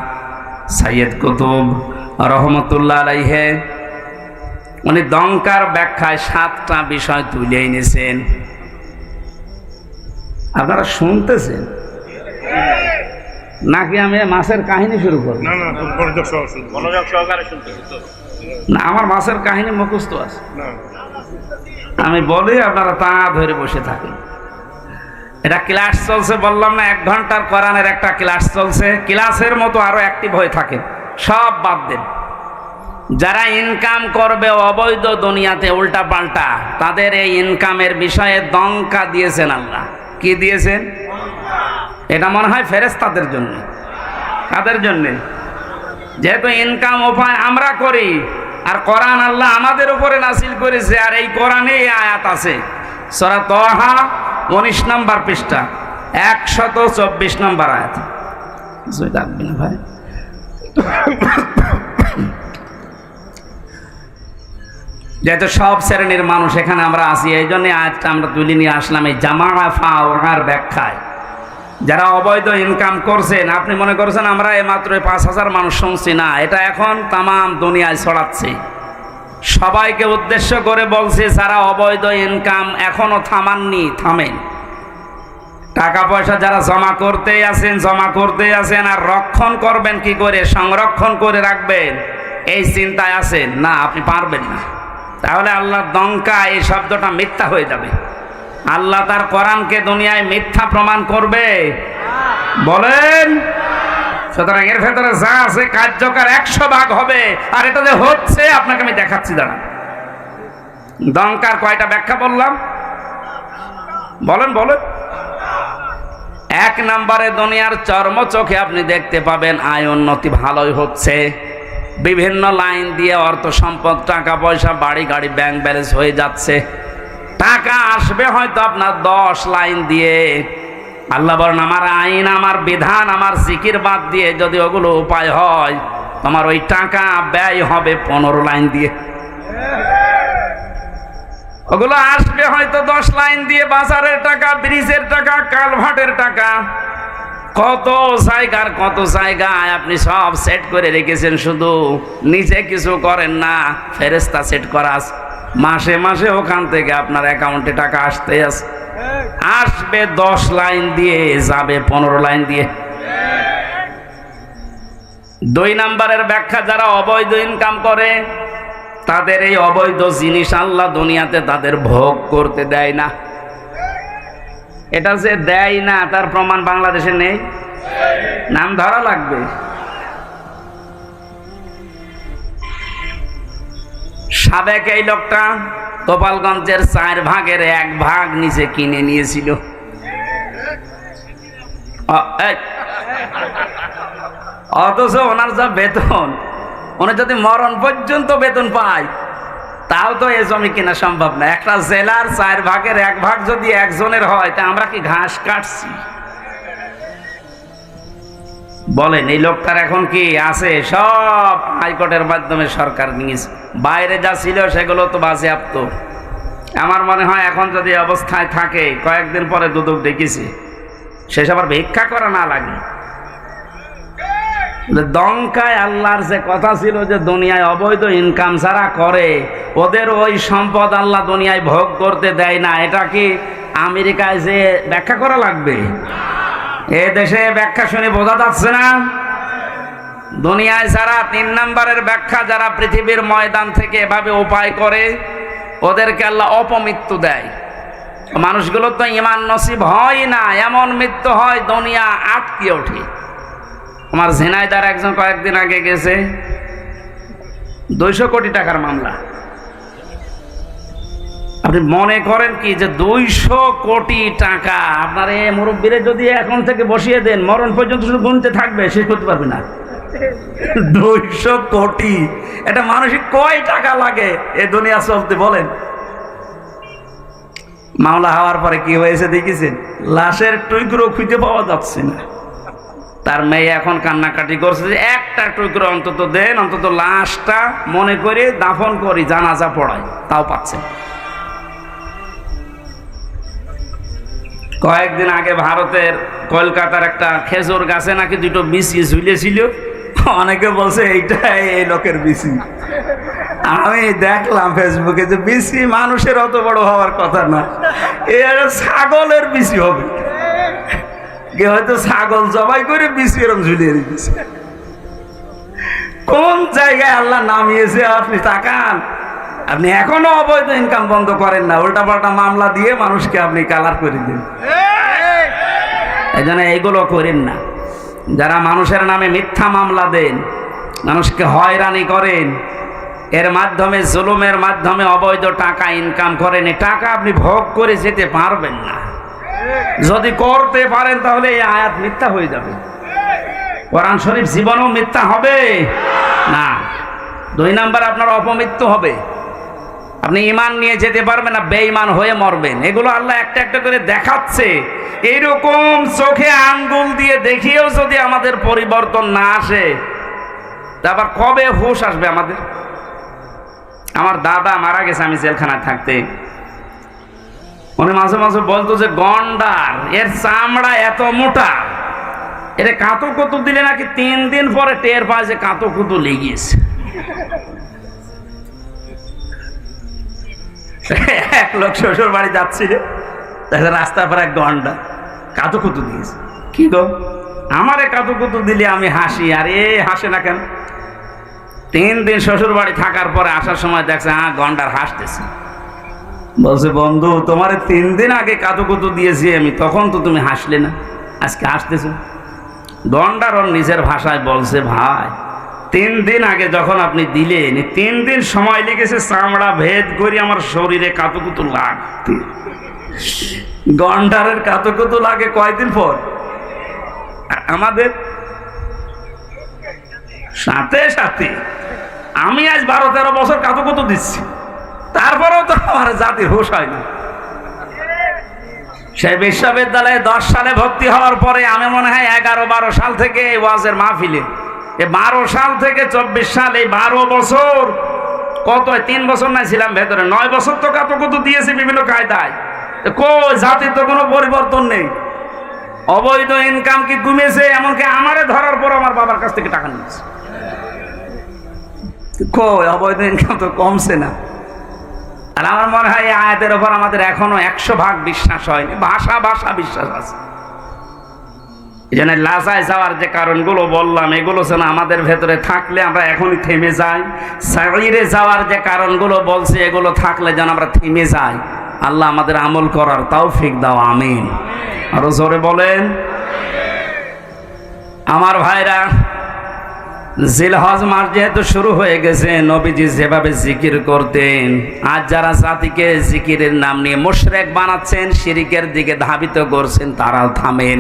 সাইয়্যিদ কুতুব রহমতুল্লাহ আলাইহি উনি দঙ্কার ব্যাখ্যায় 7টা বিষয় তুলে এনেছেন। আপনারা শুনতেছেন নাকি আমি মাছের কাহিনী শুরু করব? না, আমার মাছের কাহিনী মুখস্থ আছে, আমি বলি আপনারা তা ধরে বসে থাকেন। এটা ক্লাস চলছে, বললাম না 1 ঘন্টার কোরআনের একটা ক্লাস চলছে। ক্লাসের মতো আরো অ্যাক্টিভ হয়ে থাকেন, সব বাদ দেন। যারা ইনকাম করবে অবৈধ দুনিয়াতে উল্টা পাল্টা, তাদের এই ইনকামের বিষয়ে দঙ্কা দিয়েছেন আল্লাহ। কি দিয়েছেন? এটা মনে হয় ফেরেশতাদের জন্য। কাদের জন্য? যেহেতু ইনকাম উপায় আমরা করি, আর কোরআন আল্লাহ আমাদের উপরে নাযিল করেছে, আর এই কোরআনে এই আয়াত আছে সূরা তাহা 19 নম্বর পৃষ্ঠা 124 নম্বর আয়াত। কিছুই থাকবে না ভাই। যেহেতু সব শ্রেণীর মানুষ এখানে আমরা আছি, এই জন্য আয়াতটা আমরা তুলে নিয়ে আসলাম এই জামাআ ফাওয়ার ব্যাখ্যায়। যারা অবৈধ ইনকাম করছেন, আপনি মনে করছেন আমরা মাত্র 5,000 মানুষ শুনছি, না, এটা এখন তামাম দুনিয়ায় ছড়াচ্ছে। সবাইকে উদ্দেশ্য করে বলছে যারা অবৈধ ইনকাম এখনো থামাননি, থামেন। টাকা পয়সা যারা জমা করতেই আছেন আর রক্ষণ করবেন কি করে, সংরক্ষণ করে রাখবেন এই চিন্তায় আছেন, না, আপনি পারবেন না। তাহলে আল্লাহর দঙ্কা এই শব্দটা মিথ্যা হয়ে যাবে। আল্লাহ তার কোরআনকে দুনিয়ায় মিথ্যা প্রমাণ করবে? বলেন। সুতরাং এর ভেতরে যা আছে কার্যকর 100 ভাগ হবে। আর এটা যে হচ্ছে আপনাকে আমি দেখাচ্ছি, দাঁড়ান। দঙ্কার কয়টা ব্যাখ্যা বললাম? বলেন। 1 নম্বরে দুনিয়ার চর্ম চোখে আপনি দেখতে পাবেন আয় উন্নতি ভালোই হচ্ছে, বিভিন্ন লাইন দিয়ে অর্থ সম্পদ, টাকা পয়সা, বাড়ি গাড়ি, ব্যাংক ব্যালেন্স হয়ে যাচ্ছে। টাকা আসবে হয়তো আপনার 10 লাইন দিয়ে। আল্লাহ বলেন আমার আইন, আমার বিধান, আমার জিকির বাদ দিয়ে যদি ওগুলো উপায় হয়, তোমার ওই টাকা ব্যয় হবে 15 লাইন দিয়ে। ওগুলো আসবে হয়তো 10 লাইন দিয়ে, বাজারের টাকা, ব্রিজের টাকা, কালভার্টের টাকা, কত জায়গায় আপনি সব সেট করে রেখেছেন, শুধু নিজে কিছু করেন না, ফেরেশতা সেট করা আছে। মাসে মাসে ওখান থেকে আপনার অ্যাকাউন্টে টাকা আসবে 10 লাইন দিয়ে, যাবে 15 লাইন দিয়ে। 2 নম্বরের ব্যাখ্যা, যারা অবৈধ ইনকাম করে তাদের এই অবৈধ জিনিস আল্লাহ দুনিয়াতে তাদের ভোগ করতে দেয় না। এটা যে দেয় না তার প্রমাণ বাংলাদেশে নেই, নাম ধরা লাগবে। সাবেক এই লোকটা গোপালগঞ্জের 4 ভাগের 1 ভাগ নিচে কিনে নিয়েছিল। অথচ ওনার যা বেতন, উনি যদি মরণ পর্যন্ত বেতন পায় তাও তো এই জমি কেনা সম্ভব না। একটা জেলার 4 ভাগের 1 ভাগ যদি একজনের হয়, তা আমরা কি ঘাস কাটছি? বলেন, এই লোকটার এখন কি আছে? সব হাইকোর্টের মাধ্যমে সরকার নিয়েছে। বাইরে যা ছিল সেগুলো তো বাজেয়াপ্ত। আমার মনে হয় এখন যদি অবস্থায় থাকে, কয়েকদিন পরে দুদক ডেকেছি, শেষ আবার ভিক্ষা করা না লাগে। দঙ্কায় আল্লাহর যে কথা ছিল যে দুনিয়ায় অবৈধ ইনকাম যারা করে ওদের ওই সম্পদ আল্লাহ দুনিয়ায় ভোগ করতে দেয় না, এটা কি আমেরিকায় যে ব্যাখ্যা করা লাগবে? এ দেশে ব্যাখ্যা শুনে বোঝা যাচ্ছে না? দুনিয়ায় যারা 3 নম্বরের ব্যাখ্যা, যারা পৃথিবীর ময়দান থেকে এভাবে উপায় করে ওদেরকে আল্লাহ অপমৃত্যু দেয়। মানুষগুলো তো ঈমান নসিব হয় না, এমন মৃত্যু হয় দুনিয়া আটকে ওঠে। আমার ঝিনাইদার একজন কয়েকদিন আগে গেছে, 200 কোটি টাকার মামলা। আপনি মনে করেন কি যে 200 কোটি টাকা আপনার এই মুরব্বীরে যদি এখন থেকে বসিয়ে দেন, মরণ পর্যন্ত শুধু গুনতে থাকবে, শেষ করতে পারবে না। 200 কোটি, এটা মানুষের কয় টাকা লাগে এই দুনিয়া চলতে বলেন? মামলা হওয়ার পরে কি হয়েছে দেখেছেন? লাশের টুকরো খুঁজে পাওয়া যাচ্ছে না। তার মেয়ে এখন কান্নাকাটি করছে যে একটা টুকরো অন্তত দেন, অন্তত লাশটা মনে করে দাফন করি, জানাজা পড়ায়, তাও পাচ্ছে। কয়েকদিন আগে ভারতের কলকাতার একটা খেজুর গাছে নাকি 2টো বিচি ঝুলেছিল। অনেকে বলছে এইটা এই লোকের বিচি। আমি দেখলাম ফেসবুকে যে বিচি মানুষের অত বড় হওয়ার কথা না, এর ছাগলের বিচি হবে। হয়তো ছাগল জবাই করে বিচি এরকম ঝুলিয়ে দিচ্ছে। কোন জায়গায় আল্লাহ নামিয়েছে আপনি তাকান। আপনি এখনো অবৈধ ইনকাম বন্ধ করেন না, উল্টা পাল্টা মামলা দিয়ে মানুষকে আপনি কালার করে দেন। এই জন্য এইগুলো করেন না। যারা মানুষের নামে মিথ্যা মামলা দেন, মানুষকে হয়রানি করেন, এর মাধ্যমে জুলুমের মাধ্যমে অবৈধ টাকা ইনকাম করেন, এই টাকা আপনি ভোগ করে যেতে পারবেন না। যদি করতে পারেন তাহলে এই আয়াত মিথ্যা হয়ে যাবে, কোরআন শরীফ জীবনও মিথ্যা হবে না। 2 নাম্বার আপনার অপমৃত্যু হবে। আপনি ঈমান নিয়ে যেতে পারবেন না, বেঈমান হয়ে মরবেন। এগুলো আল্লাহ একটা একটা করে দেখাচ্ছে। এইরকম চোখে আঙ্গুল দিয়ে দেখিয়েও যদি আমাদের পরিবর্তন না আসে, তা আবার কবে হুঁশ আসবে আমাদের? আমার দাদা মারা গেছে আমি জেলখানায় থাকতে, উনি মাঝে মাঝে বলতো যে গন্ডার এর চামড়া এত মোটা, এর কাঁতো কুতু দিলে নাকি 3 দিন পরে টের পায় যে কাঁতো কুতু লেগেছে। এক লোক শ্বশুর বাড়ি যাচ্ছিল, রাস্তার পর এক গন্ডা কাঁতো কুতু দিয়েছে। কি গো, আমারে কাঁতো কুতু দিলে আমি হাসি, আর এ হাসে না কেন? 3 দিন শ্বশুর বাড়ি থাকার পরে আসার সময় দেখছে গন্ডার হাসতেছে। বলছে বন্ধু, তোমারে 3 দিন আগে কাঁতো কুতু দিয়েছি আমি, তখন তো তুমি হাসলে না, আজকে হাসতেছো। গন্ডার ওর নিজের ভাষায় বলছে, ভাই 3 দিন আগে যখন আপনি দিলেন, 3 দিন সময় লেগেছে চামড়া ভেদ করে আমার শরীরে কাঁতো কুতু লাগতে। গন্ডারের কাঁতো কুতু লাগে কয়দিন পর, আমাদের সাথে সাথে। আমি আজ 12-13 বছর কাঁতো কুতু দিচ্ছি, তারপরেও তো আমার জাতির হুঁশ হয় না। সেই বিশ্ববিদ্যালয়ে 10 সালে ভর্তি হওয়ার পরে আমি মনে হয় 11-12 সাল থেকে এই ওয়াজের মাহফিলে, 12 সাল থেকে 24 সাল, এই 12 বছর, কত 3 বছর না ছিলাম ভেতরে, 9 বছর তো কাঁতো কুতু দিয়েছি বিভিন্ন কায়দায়। কই জাতির তো কোনো পরিবর্তন নেই। অবৈধ ইনকাম কি কমেছে? এমনকি আমারে ধরার পর আমার বাবার কাছ থেকে টাকা নিয়েছে। কই অবৈধ ইনকাম তো কমছে না। আর আমার মনে হয় এই আয়াতের ওপর আমাদের এখনো 100% বিশ্বাস হয়নি, ভাষা বিশ্বাস আছে। এই জন্য লাজায় যাওয়ার যে কারণগুলো বললাম, এগুলো যেন আমাদের ভেতরে থাকলে আমরা এখনই থেমে যাই। সাইরে যাওয়ার যে কারণগুলো বলছে, এগুলো থাকলে যেন আমরা থেমে যাই। আল্লাহ আমাদের আমল করার তৌফিক দাও, আমিন। আরো জোরে বলেন। আমার ভাইরা, জিলহজ মাস যেহেতু শুরু হয়ে গেছে, নবীজি যেভাবে জিকির করতেন, আজ যারা জাতিকে জিকিরের নাম নিয়ে মুশরিক বানাচ্ছেন, শিরিকের দিকে ধাবিত করছেন, তারাও থামেন।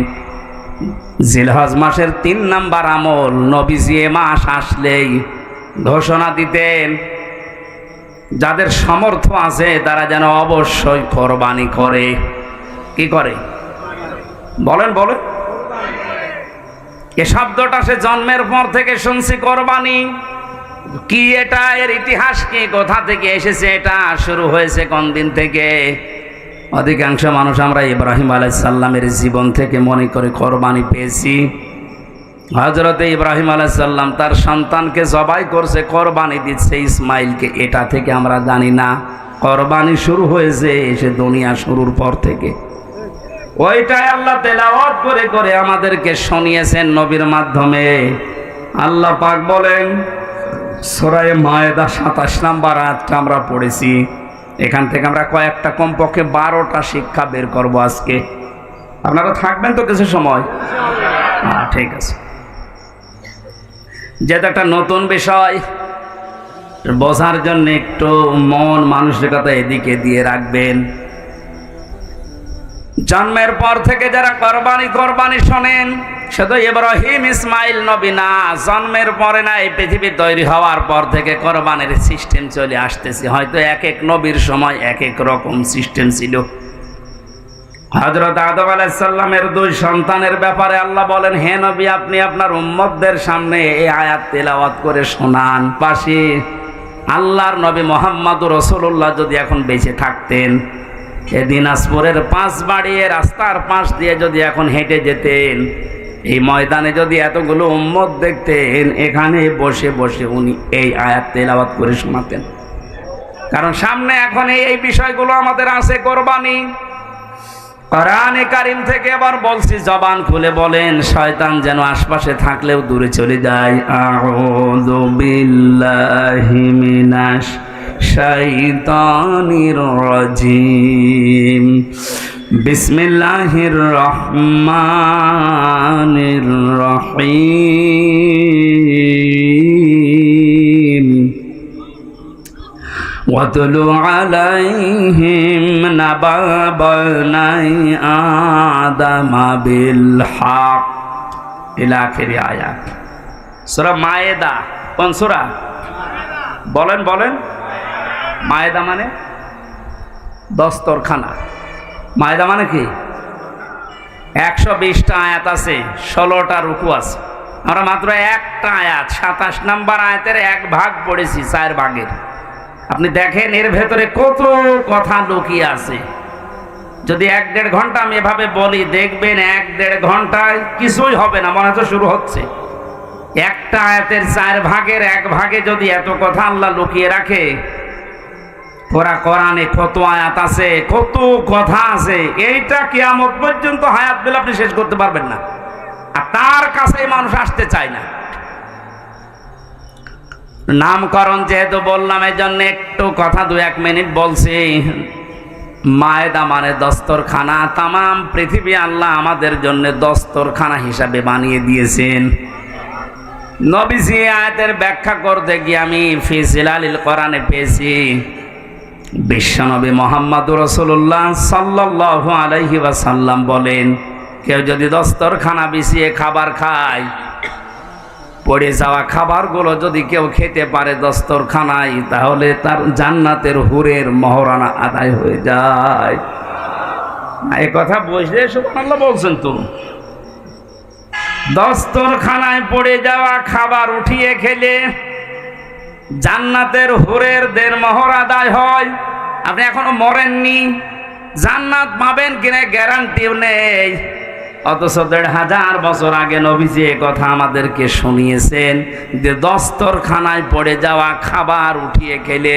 জিলহজ মাসের 3 নাম্বার আমল, নবীজি এ মাস আসলেই ঘোষণা দিতেন, যাদের সামর্থ্য আছে তারা যেন অবশ্যই কোরবানি করে। কি করে? বলেন বলেন। এ শব্দটা সে জন্মের পর থেকে শুনছি, কোরবানি কি, এটা এর ইতিহাস কি, কোথা থেকে এসেছে, এটা শুরু হয়েছে কোন দিন থেকে? অধিকাংশ মানুষ আমরা ইব্রাহিম আলাইহিস সালামের জীবন থেকে মনে করে কোরবানি পেয়েছি। হযরতে ইব্রাহিম আলাইহিস সালাম তার সন্তানকে জবাই করছে, কোরবানি দিচ্ছে ইসমাইলকে, এটা থেকে আমরা জানি না কোরবানি শুরু হয়েছে এসে দুনিয়া শুরুর পর থেকে। ওইটাই আল্লাহ তেলাওয়াত করে করে আমাদেরকে শুনিয়েছেন নবীর মাধ্যমে। আল্লাহ পাক বলেন, সূরা মায়েদা 27 নম্বর আয়াতটা আমরা পড়েছি, এখান থেকে আমরা কয়েকটা, কমপক্ষে 12টা শিক্ষা বের করব আজকে। আপনারা থাকবেন তো কিছু সময়? ঠিক আছে। যেটা একটা নতুন বিষয়, বোঝার জন্য একটু মন মানসিকতা এদিকে দিয়ে রাখবেন। জন্মের পর থেকে যারা কোরবানি শোনেন, শুধু ইব্রাহিম ইসমাইল নবী না, জন্মের পরে না, এই পৃথিবী তৈরি হওয়ার পর থেকে কোরবানির সিস্টেম চলে আসতেছে। হয়তো এক এক নবীর সময় এক এক রকম সিস্টেম ছিল। হযরত আদম আলাইহিস সালামের 2 সন্তানের ব্যাপারে আল্লাহ বলেন, হে নবী, আপনি আপনার উম্মতদের সামনে এই আয়াত তেলাওয়াত করে শোনান। পাশে আল্লাহর নবী মুহাম্মদুর রাসূলুল্লাহ যদি এখন বেঁচে থাকতেন, এই দিনাজপুরের 5 বাড়িয়ে রাস্তার পাশ দিয়ে যদি এখন হেঁটে যেতেন, এই ময়দানে যদি এতগুলো উম্মত দেখতেন, এখানে বসে বসে উনি এই আয়াত তেলাওয়াত করে শোনাতেন। কারণ সামনে এখন এই বিষয়গুলো আমাদের আছে, কোরবানি। কোরআনে কারীম থেকে আবার বলছি, জবান খুলে বলেন, শয়তান যেন আশপাশে থাকলেও দূরে চলে যায়। আউযু বিল্লাহি মিনাশ শাইতানির রাজিম, বিসমিল্লাহির রহমানির রহিম। ওয়াতলু আলাইহিম নাবা বনাই আদম বিল হক, ইলা আখির আয়াত। সূরা মায়েদা কোন সূরা? বলেন বলেন। মায়েদা মানে দস্তরখানা। মায়েদা মানে কি? 120টা আয়াত আছে, 16টা রুকু আছে। আমরা মাত্র একটা আয়াত 27 নম্বর আয়াতের 1 ভাগ পড়েছি 4 ভাগের। আপনি দেখেন এর ভেতরে কত কথা লুকিয়ে আছে। যদি 1-1.5 ঘন্টা আমি এভাবে বলি, দেখবেন 1-1.5 ঘন্টায় কিছুই হবে না, মনে হচ্ছে শুরু হচ্ছে। একটা আয়াতের 4 ভাগের 1 ভাগে যদি এত কথা আল্লাহ লুকিয়ে রাখে, পুরা কোরআনে কত আয়াত আছে, কত কথা আছে, এইটা কিয়ামত পর্যন্ত হায়াত পেলে আপনি শেষ করতে পারবেন না। আর তার কাছে মানুষ আসতে চায় না। নামকরণ যেহেতু বললাম, এই জন্য একটু কথা 2-1 মিনিট বলছি। মায়েদা মানে দস্তরখানা। তামাম পৃথিবী আল্লাহ আমাদের জন্য দস্তরখানা হিসাবে বানিয়ে দিয়েছেন। নবীজি আয়াতের ব্যাখ্যা করতে গিয়ে আমি ফি জিলালিল কোরআনে পেয়েছি, বিশ্বনবী মুহাম্মদুর রাসূলুল্লাহ সাল্লাল্লাহু আলাইহি ওয়াসাল্লাম বলেন, কেউ যদি দস্তরখানা বিছিয়ে খাবার খায়, পড়ে যাওয়া খাবারগুলো যদি কেউ খেতে পারে দস্তরখানায়, তাহলে তার জান্নাতের হুরের মহরানা আদায় হয়ে যায়। এই কথা বুঝলে সুবহানাল্লাহ বলছেন তো। দস্তরখানায় পড়ে যাওয়া খাবার উঠিয়ে খেলে জান্নাতের হুরের দের মোহর আদায় হয়। আপনি এখনো মরেননি, জান্নাত পাবেন কিনা গ্যারান্টিও নেই। অথচ 1500 বছর আগে নবীজি এ কথা আমাদেরকে শুনিয়েছেন যে দস্তরখানায় পড়ে যাওয়া খাবার উঠিয়ে খেলে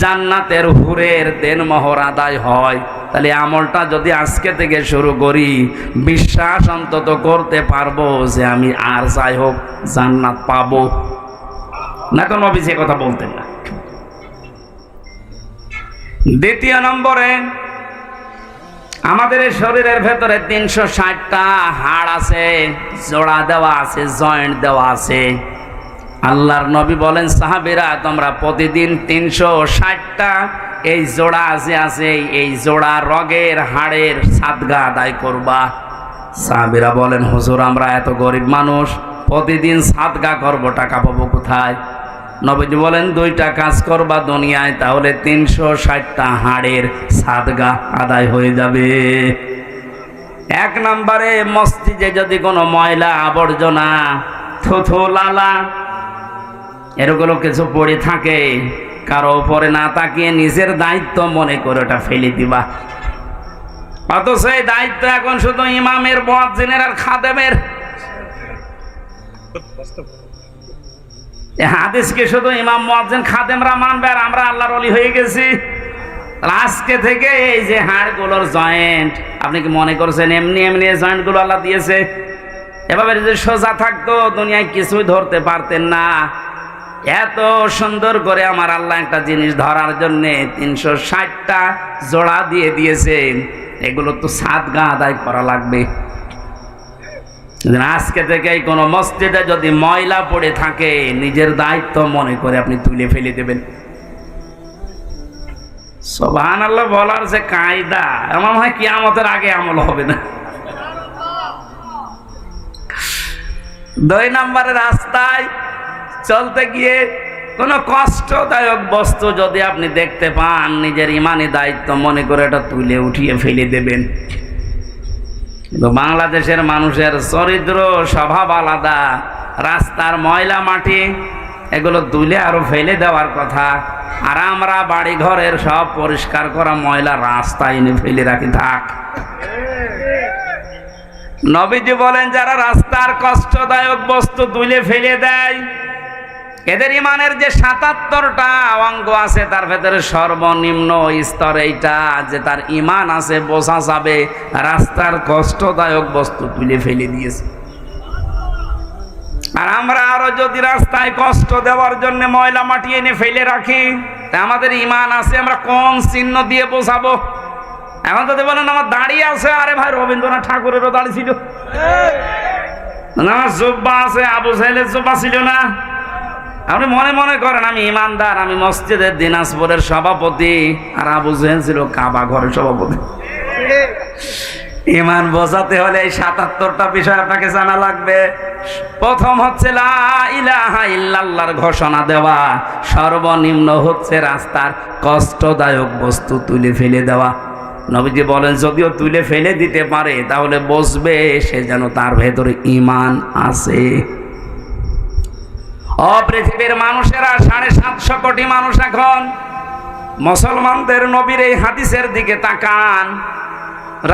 জান্নাতের হুরের দেন মোহর আদায় হয়। তাহলে আমলটা যদি আজকে থেকে শুরু করি, বিশ্বাস অন্তত করতে পারবো যে আমি আর যাই হোক জান্নাত পাবো। না তো নবীজি এ কথা বলতেন না। দ্বিতীয় নম্বরে, আমাদের শরীরের ভেতরে 360টা হাড় আছে, জোড়া দেওয়া আছে, জয়েন্ট দেওয়া আছে। আল্লাহর নবী বলেন, সাহাবীরা তোমরা প্রতিদিন 360টা এই জোড়া আছে এই জোড়া রগের হাড়ের সাদগা আদায় করবা। সাহাবীরা বলেন, হুজুর আমরা এত গরিব মানুষ, প্রতিদিন সাদগা করবো, টাকা পাবো কোথায়? নবীজি বলেন, 2টা কাজ করবা দুনিয়ায়, তাহলে 360টা হাড়ের সাদগা আদায় হয়ে যাবে। 1 নম্বরে, মসজিদে যদি কোনো ময়লা আবর্জনা থুথু লালা এরগুলো কিছু পড়ে থাকে, কারো উপরে না তাকিয়ে নিজের দায়িত্ব মনে করে ওটা ফেলে দিবা। অথচ এই দায়িত্ব এখন শুধু ইমামের, মুয়াজ্জিনের আর খাদেমের। হাদিসকে শুধু ইমাম, মুয়াজ্জিন, খাদেমরা মানবে আর আমরা আল্লাহর ওলি হয়ে গেছি। আজকে থেকে এই যে হাড়গুলোর জয়েন্ট, আপনি কি মনে করছেন এমনি এমনি জয়েন্টগুলো আল্লাহ দিয়েছে? এভাবে যদি সোজা থাকতো দুনিয়ায় কিছুই ধরতে পারতেন না। এত সুন্দর করে আমার আল্লাহ একটা জিনিস ধরার জন্যে 360টা জোড়া দিয়ে দিয়েছেন। এগুলো তো সাদগা আদায় করা লাগবে। আজকে থেকে কোনো মসজিদে যদি ময়লা পড়ে থাকে, নিজের দায়িত্ব মনে করে আপনি তুলে ফেলে দেবেন। সুবহানাল্লাহ বলার যে কায়দা, আমার মনে হয় কিয়ামতের আগে আমল হবে না। 2 নম্বরে, রাস্তায় চলতে গিয়ে কোনো কষ্টদায়ক বস্তু যদি আপনি দেখতে পান, নিজের ইমানি দায়িত্ব মনে করে এটা তুলে উঠিয়ে ফেলে দেবেন। কিন্তু বাংলাদেশের মানুষের চরিত্র স্বভাব আলাদা। রাস্তার ময়লা মাটি এগুলো তুলে আরো ফেলে দেওয়ার কথা, আর আমরা বাড়ি ঘরের সব পরিষ্কার করা ময়লা রাস্তায় এনে ফেলে রাখি থাক। নবীজি বলেন, যারা রাস্তার কষ্টদায়ক বস্তু তুলে ফেলে দেয়, এদের ইমানের যে 77টা অঙ্গ আছে তার ভেতরে সর্বনিম্ন স্তর এইটা, যে তার ইমান আছে, বোঝা যাবে রাস্তার কষ্টদায়ক বস্তু তুলে ফেলে দিয়েছে। আর আমরা আরো যদি রাস্তায় কষ্ট দেওয়ার জন্য ময়লা মাটি এনে ফেলে রাখি, তা আমাদের ইমান আছে আমরা কোন চিহ্ন দিয়ে বোঝাবো? এখন যদি বলেন আমার দাড়ি আছে, আরে ভাই রবীন্দ্রনাথ ঠাকুরেরও দাড়ি ছিল, আমার জুব্বা আছে, আবু সাহেলের জুব্বা ছিল না। আপনি মনে মনে করেন আমি ইমানদার, আমি মসজিদের দিনাজপুরের সভাপতি, আর আবু জেহেল ছিল কাবা ঘরের সভাপতি। ইমান বোঝাতে হলে এই ৭৭টা বিষয় আপনাকে জানা লাগবে। প্রথম হচ্ছে লা ইলাহা ইল্লাল্লাহর ঘোষণা দেওয়া, সর্বনিম্ন হচ্ছে রাস্তার কষ্টদায়ক বস্তু তুলে ফেলে দেওয়া। নবীজি বলেন যদিও তুলে ফেলে দিতে পারে তাহলে বুঝবে সে যেন তার ভেতরে ঈমান আছে। পৃথিবীর মানুষেরা ৭৫০ কোটি মানুষ এখন মুসলমানদের নবীর এই হাদিসের দিকে তাকান।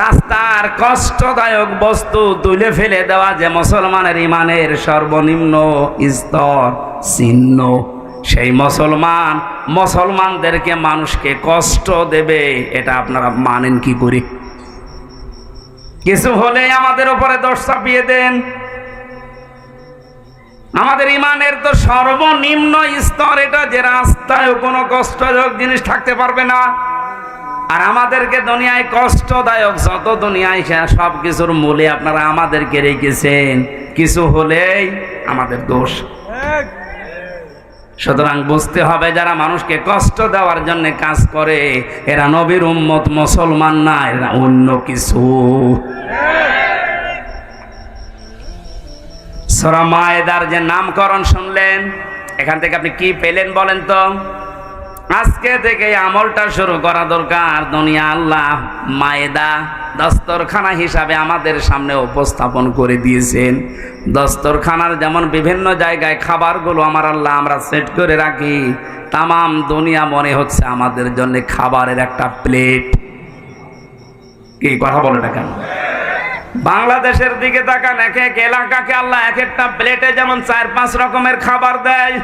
রাস্তার কষ্টদায়ক বস্তু তুলে ফেলে দেওয়া যে মুসলমানের ঈমানের সর্বনিম্ন স্তর চিহ্ন, সেই মুসলমানদেরকে মানুষকে কষ্ট দেবে, এটা আপনারা মানেন কি করে? কিছু হলে আমাদের উপরে দোষ চাপিয়ে দেন। আমাদের ঈমানের তো সর্বনিম্ন স্তর এটা, যে রাস্তায় কোনো কষ্টদায়ক জিনিস থাকতে পারবে না। আর আমাদেরকে দুনিয়ায় কষ্টদায়ক যত দুনিয়ায় সব কিছুর মূলে আপনারা আমাদেরকে রেখেছেন, কিছু হলেই আমাদের দোষ। সুতরাং বুঝতে হবে যারা মানুষকে কষ্ট দেওয়ার জন্য কাজ করে এরা নবীর উম্মত, মুসলমান না, এরা অন্য কিছু। সূরা মায়েদার যে নামকরণ শুনলেন, এখান থেকে আপনি কি পেলেন বলেন তো? আজকে থেকে আমলটা শুরু করা দরকার। দুনিয়া আল্লাহ মায়েদা দস্তরখানা হিসাবে আমাদের সামনে উপস্থাপন করে দিয়েছেন। দস্তরখানার যেমন বিভিন্ন জায়গায় খাবারগুলো আমার আল্লাহ আমরা সেট করে রাখি, তামাম দুনিয়া মনে হচ্ছে আমাদের জন্য খাবারের একটা প্লেট। কি কথা বলে না কেন? বাংলাদেশের দিকে তাকান, এক এক এলাকাকে আল্লাহ এক একটা প্লেটে যেমন ৪-৫ রকমের খাবার দেয়,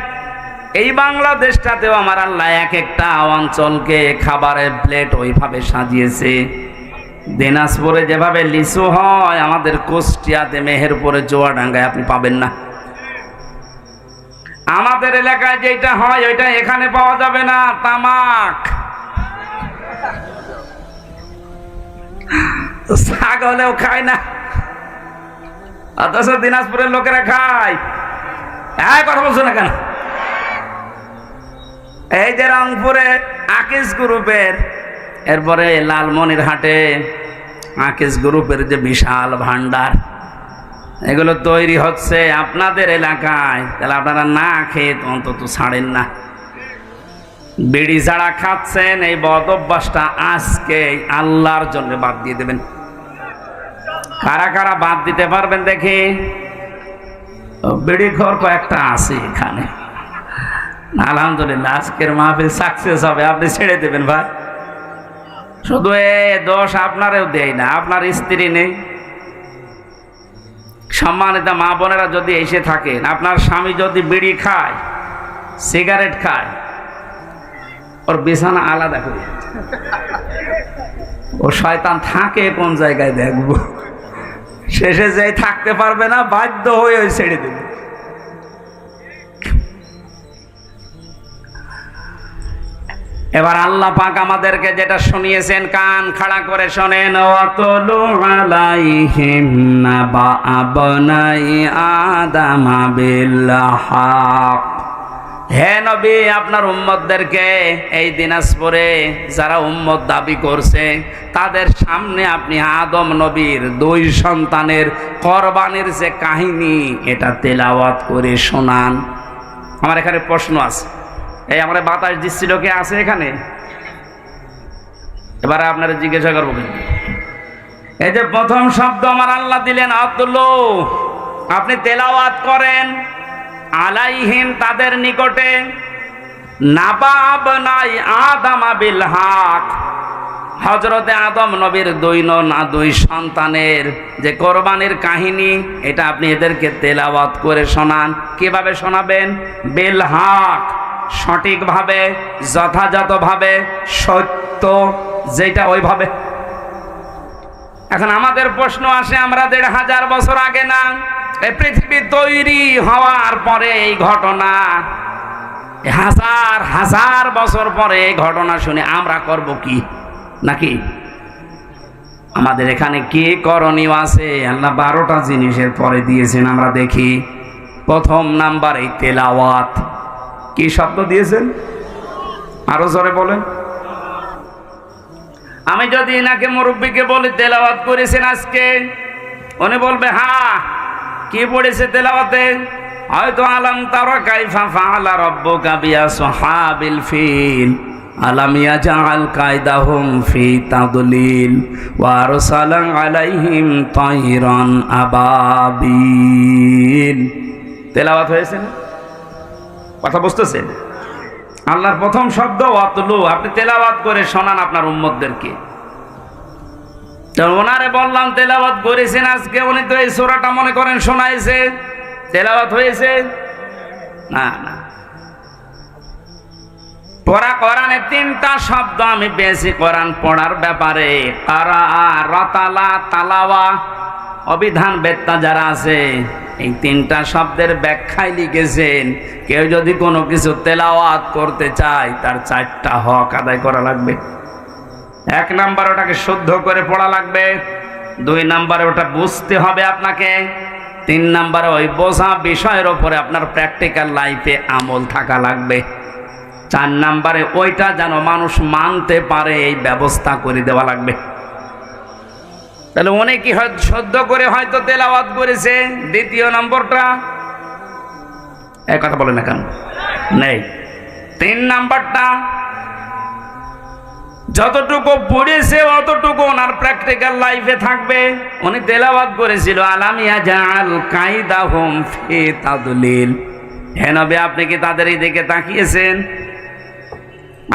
এই বাংলাদেশটাতেও আমার আল্লাহ এক একটা অঞ্চলকে খাবারের প্লেট ওইভাবে সাজিয়েছে। দিনাজপুরে যেভাবে লিচু হয়, আমাদের কুষ্টিয়াতে, মেহেরপুরে, চুয়াডাঙ্গায় আপনি পাবেন না। আমাদের এলাকায় যেটা হয় ওইটা এখানে পাওয়া যাবে না, তামাক। ছাগলেও খায় না, অথচ দিনাজপুরের লোকেরা খায়। কথা বলছো না কেন? এই যে রংপুরে আকিস গ্রুপের, এরপরে লালমনিরহাটে আকিস গ্রুপের যে বিশাল ভান্ডার, এগুলো তৈরি হচ্ছে আপনাদের এলাকায়, তাহলে আপনারা না খেয়ে অন্তত ছাড়েন না। বিড়ি ছাড়া খাচ্ছেন, এই বদ অভ্যাসটা আজকে আল্লাহর জন্য বাদ দিয়ে দেবেন। কারা কারা বাদ দিতে পারবেন দেখি? বিড়ি ঘর কয়েকটা আছে এখানে, আলহামদুলিল্লাহ আজকের মাহফিল সাকসেস হবে, আপনি ছেড়ে দেবেন ভাই। শুধু এ দোষ আপনারও দেয় না, আপনার স্ত্রী নেই। সম্মানিত মা বোনেরা যদি এসে থাকেন, আপনার স্বামী যদি বিড়ি খায়, সিগারেট খায়, ওর বিছানা আলাদা করে, ও শয়তান থাকে কোন জায়গায় দেখবো, শেষে যেই থাকতে পারবে না, বাধ্য হয়ে ওই ছেড়ে দেবে। এবার আল্লাহ পাক আমাদেরকে যেটা শুনিয়েছেন, কান খাড়া করে শোনেন। ওয়াতলু আলাইহিম নাবা আবনাই আদম বিল হক। হে নবী, আপনার উম্মতদেরকে এই দিনাজপুরে যারা উম্মত দাবি করছে তাদের সামনে আপনি আদম নবীর 2 সন্তানের কোরবানির যে কাহিনী, এটা তেলাওয়াত করে শোনান। আমার এখানে প্রশ্ন আছে, এই আমরা বাতাস দিচ্ছিল কে আছে এখানে? এবারে আপনারা জিজ্ঞাসা করবো, এই যে প্রথম শব্দ আমার আল্লাহ দিলেন আব্দুল্লাহ, আপনি তেলাওয়াত করেন। আলাইহিম তাদের নিকটে, নাবা আবনাই আদম বিল হক, হযরতে আদম নবীর 2 সন্তানের যে কোরবানির কাহিনী, এটা আপনি এদেরকে তেলাওয়াত করে শোনান। কিভাবে শোনাবেন? বিল হক, সঠিকভাবে, যথাযথভাবে, সত্য যেটা ওইভাবে। এখন আমাদের প্রশ্ন আসে, আমরা 1500 বছর আগে না, এই পৃথিবী তৈরি হওয়ার পরে এই ঘটনা, হাজার হাজার বছর পরে এই ঘটনা শুনে আমরা করব কি? নাকি আমাদের এখানে কি করণীয় আছে? আল্লাহ 12টা জিনিসের পরে দিয়েছেন, আমরা দেখি। প্রথম নাম্বার এই তেলাওয়াত। কি শব্দ দিয়েছেন? আরো জোরে বলেন। আমি যদি এনাকে মুরব্বীকে বলি তেলাওয়াত করেছেন আজকে, উনি বলবে হ্যাঁ। কি পড়েছে তেলাওয়াতে? হয়তো আলাম তারা কাইফা ফাআলা রাব্বুকা বিআসহাবিল ফিল আলাম ইয়াজআল কায়দাহুম ফি তাদলিল ওয়া আরসালা আলাইহিম তায়রান আবাবিল। তেলাওয়াত হয়েছে না? কথা বুঝতেছেন? আল্লাহর প্রথম শব্দ ওয়াতলু। আপনি তেলাওয়াত করে শোনান আপনার উম্মতদেরকে। তো ওনারে বললাম তেলাওয়াত করেছেন আজকে, উনি তো এই সূরাটা মনে করেন শোনাইছে, তেলাওয়াত হয়েছে না? না। পড়া কোরআনে 3টা শব্দ আমি পেয়েছি কোরআন পড়ার ব্যাপারে। কারা, রাতালা, তালাওয়া। অবিধান বেত্তা যারা আছে এই 3টা শব্দের ব্যাখ্যায় লিখেছেন, কেউ যদি কোনো কিছু তেলাওয়াত করতে চায় তার 4টা হক আদায় করা লাগবে। 1 নাম্বার ওটাকে শুদ্ধ করে পড়া লাগবে, 2 নাম্বারে ওটা বুঝতে হবে আপনাকে, 3 নাম্বারে ওই বোঝা বিষয়ের ওপরে আপনার প্র্যাকটিক্যাল লাইফে আমল থাকা লাগবে, 4 নাম্বারে ওইটা যেন মানুষ মানতে পারে এই ব্যবস্থা করে দেওয়া লাগবে। তাহলে অনেকেই হয়তো শুদ্ধ করে হয়তো তেলাওয়াত করেছে। 2 নম্বরটা এক কথা বলে না কেন নেই। 3 নাম্বারটা যতটুকু পড়েছে অতটুকু ওনার প্র্যাকটিক্যাল লাইফে থাকবে। উনি তেলাওয়াত করেছিল আলাম ইয়াজআল কায়দাহুম ফি তাদলিল। হে নবী, আপনি কি তাদের এই দিকে তাকিয়েছেন?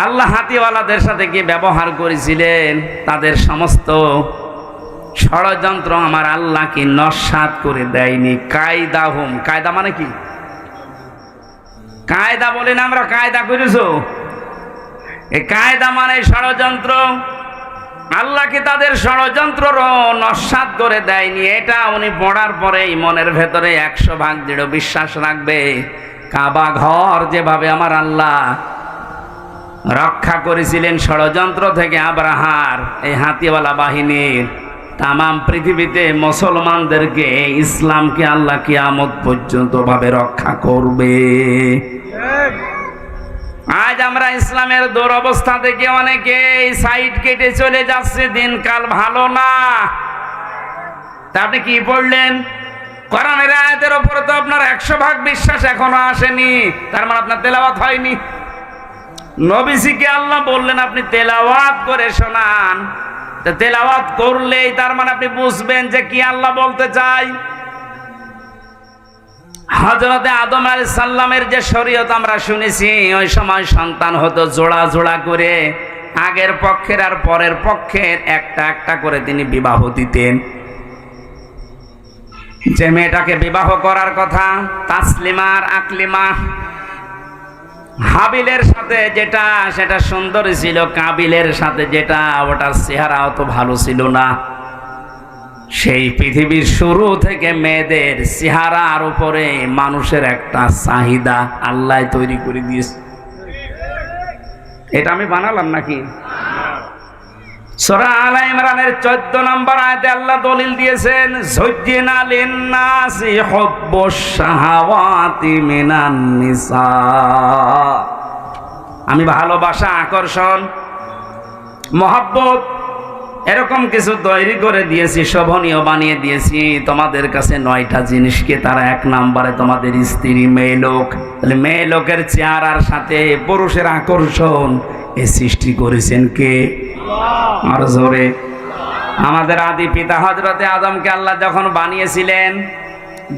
আল্লাহ হাতিওয়ালাদের সাথে কি ব্যবহার করেছিলেন? তাদের সমস্ত ষড়যন্ত্র আমার আল্লাহ কি নস্যাৎ করে দেয়নি? কায়দাহুম, কায়দা মানে কি? কায়দা বলি না আমরা, কায়দা করেছো। এই কায়দা মানে ষড়যন্ত্র। আল্লাহ কি তাদের ষড়যন্ত্র নস্যাৎ করে দেয়নি? এটা উনি পড়ার পরেই মনের ভেতরে 100% দৃঢ় বিশ্বাস রাখবে। কাবা ঘর যেভাবে আমার আল্লাহ রক্ষা করেছিলেন ষড়যন্ত্র থেকে আব্রাহার এই হাতিওয়ালা বাহিনীর, তামাম পৃথিবীতে মুসলমানদেরকে, ইসলামকে আল্লাহ কিয়ামত পর্যন্ত ভাবে রক্ষা করবে। আজ আমরা ইসলামের দুরবস্থা থেকে অনেকে সাইড কেটে চলে যাচ্ছে, দিনকাল ভালো না। তা আপনি কি পড়লেন? কোরআনের আয়াতের উপরে তো আপনার 100% বিশ্বাস এখনো আসেনি, তার মানে আপনার তেলাওয়াত হয়নি। নবীজিকে আল্লাহ বললেন আপনি তেলাওয়াত করে শোনান। তেলাওয়াত করলেই তার মানে আপনি বুঝবেন যে কি আল্লাহ বলতে চাই। হযরতে আদম আলাইহিস সালামের যে শরীয়ত আমরা শুনেছি, ওই সময় সন্তান হতো জোড়া জোড়া করে, আগের পক্ষের আর পরের পক্ষের একটা একটা করে তিনি বিবাহ দিতেন। যে মেয়েটাকে বিবাহ করার কথা, তাসলিমা আর আকলিমা, হাবিলের সাথে যেটা সেটা সুন্দর ছিল, কাবিলের সাথে যেটা ওটার চেহারা অত ভালো ছিল না। সেই পৃথিবীর শুরু থেকে মেয়েদের চেহারার উপরে মানুষের একটা চাহিদা আল্লাহ তৈরি করে দিয়েছে। এটা আমি বানালাম নাকি? সূরা আলে ইমরানের 14 নম্বর আয়াতে আল্লাহ দলিল দিয়েছেন, যুজ্জিনা লিন-নাসি হুব্বুশ শাহাওয়াতি মিনান নিসা। আমি ভালোবাসা, আকর্ষণ, মহব্বত এরকম কিছু তৈরি করে দিয়েছি, শোভনীয় বানিয়ে দিয়েছি তোমাদের কাছে 9টা জিনিসকে। তারা 1 নম্বরে তোমাদের স্ত্রী, মেয়ে লোক। তাহলে মেয়ে লোকের চেহারার সাথে পুরুষের আকর্ষণ এ সৃষ্টি করেছেন কে? আর জোরে। আমাদের আদি পিতা হযরতে আদমকে আল্লাহ যখন বানিয়েছিলেন,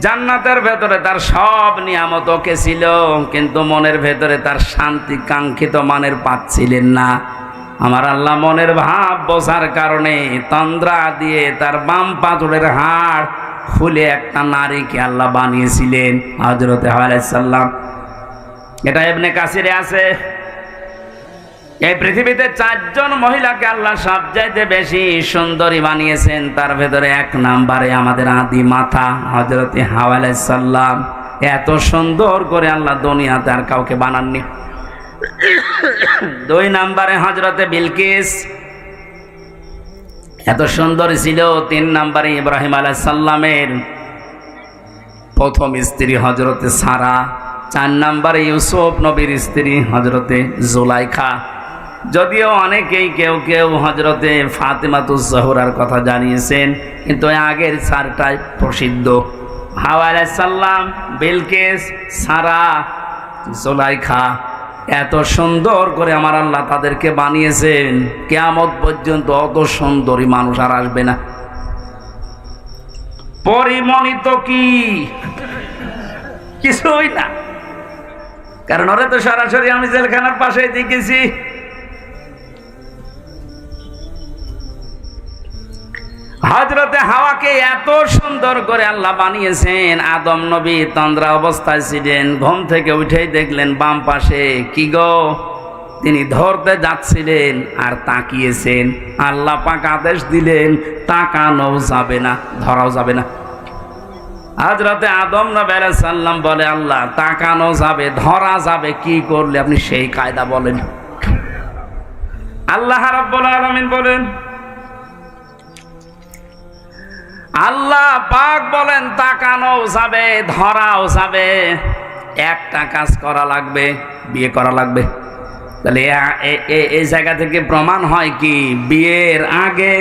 জান্নাতের ভেতরে তার সব নিয়ামত ওকে ছিল, কিন্তু মনের ভেতরে তার শান্তি কাঙ্ক্ষিত মানের পাচ্ছিলেন না। আমার আল্লাহ মনের ভাব বোঝার কারণে তন্দ্রা দিয়ে তার বাম পাথরের হাড় খুলে একটা নারীকে আল্লাহ বানিয়েছিলেন, হযরতে হাওয়া আলাইহিস সালাম। এটা ইবনে কাসিরে আছে। এই পৃথিবীতে 4 জন মহিলাকে আল্লাহ সবচাইতে বেশি সুন্দরী বানিয়েছেন। তার ভেতরে 1 নম্বরে আমাদের আদি মাতা হযরতে হাওয়া আলাইহিস সালাম। এত সুন্দর করে আল্লাহ দুনিয়াতে আর কাউকে বানাননি। 2 নম্বরে হযরতে বিলকিস, এত সুন্দর ছিল। 3 নম্বরে ইব্রাহিম আলাইহিস সালামের প্রথম স্ত্রী হযরতে সারা। 4 নম্বরে ইউসুফ নবীর স্ত্রী হযরতে জুলাইখা। যদিও অনেকেই কেউ কেউ হজরতে ফাতেমাতুজ জোহরার কথা জানিয়েছেন, কিন্তু আগের চারটায় প্রসিদ্ধ। হাওয়া আলাইহিস সালাম, বিলকিস, সারা, জুলাইখা, এত সুন্দর করে আমার আল্লাহ তাদেরকে বানিয়েছেন, কিয়ামত পর্যন্ত অত সুন্দরী মানুষ আর আসবে না। পরিমণিত কি কিছুই না, কারণ ওরা তো সরাসরি আমি জেলখানার পাশে দেখেছি। হযরতে হাওয়াকে এত সুন্দর করে আল্লাহ বানিয়েছেন। আদম নবী তন্দ্রা অবস্থায় ছিলেন, ঘুম থেকে উঠেই দেখলেন বাম পাশে কি গো, তিনি ধরতে যাচ্ছিলেন আর তাকিয়েছেন। আল্লাহ পাক আদেশ দিলেন তাকানো যাবে না, ধরাও যাবে না। হযরতে আদম নবী আলাইহিস সালাম বলে, আল্লাহ তাকানো যাবে, ধরা যাবে, কি করলে আপনি সেই কায়দা বলেন। আল্লাহ রাব্বুল আলামিন বলেন, আল্লাহ পাক বলেন তাকানো যাবে, ধরাও যাবে, একটা কাজ করা লাগবে, বিয়ে করা লাগবে। তাহলে এই জায়গা থেকে প্রমাণ হয় কি, বিয়ের আগে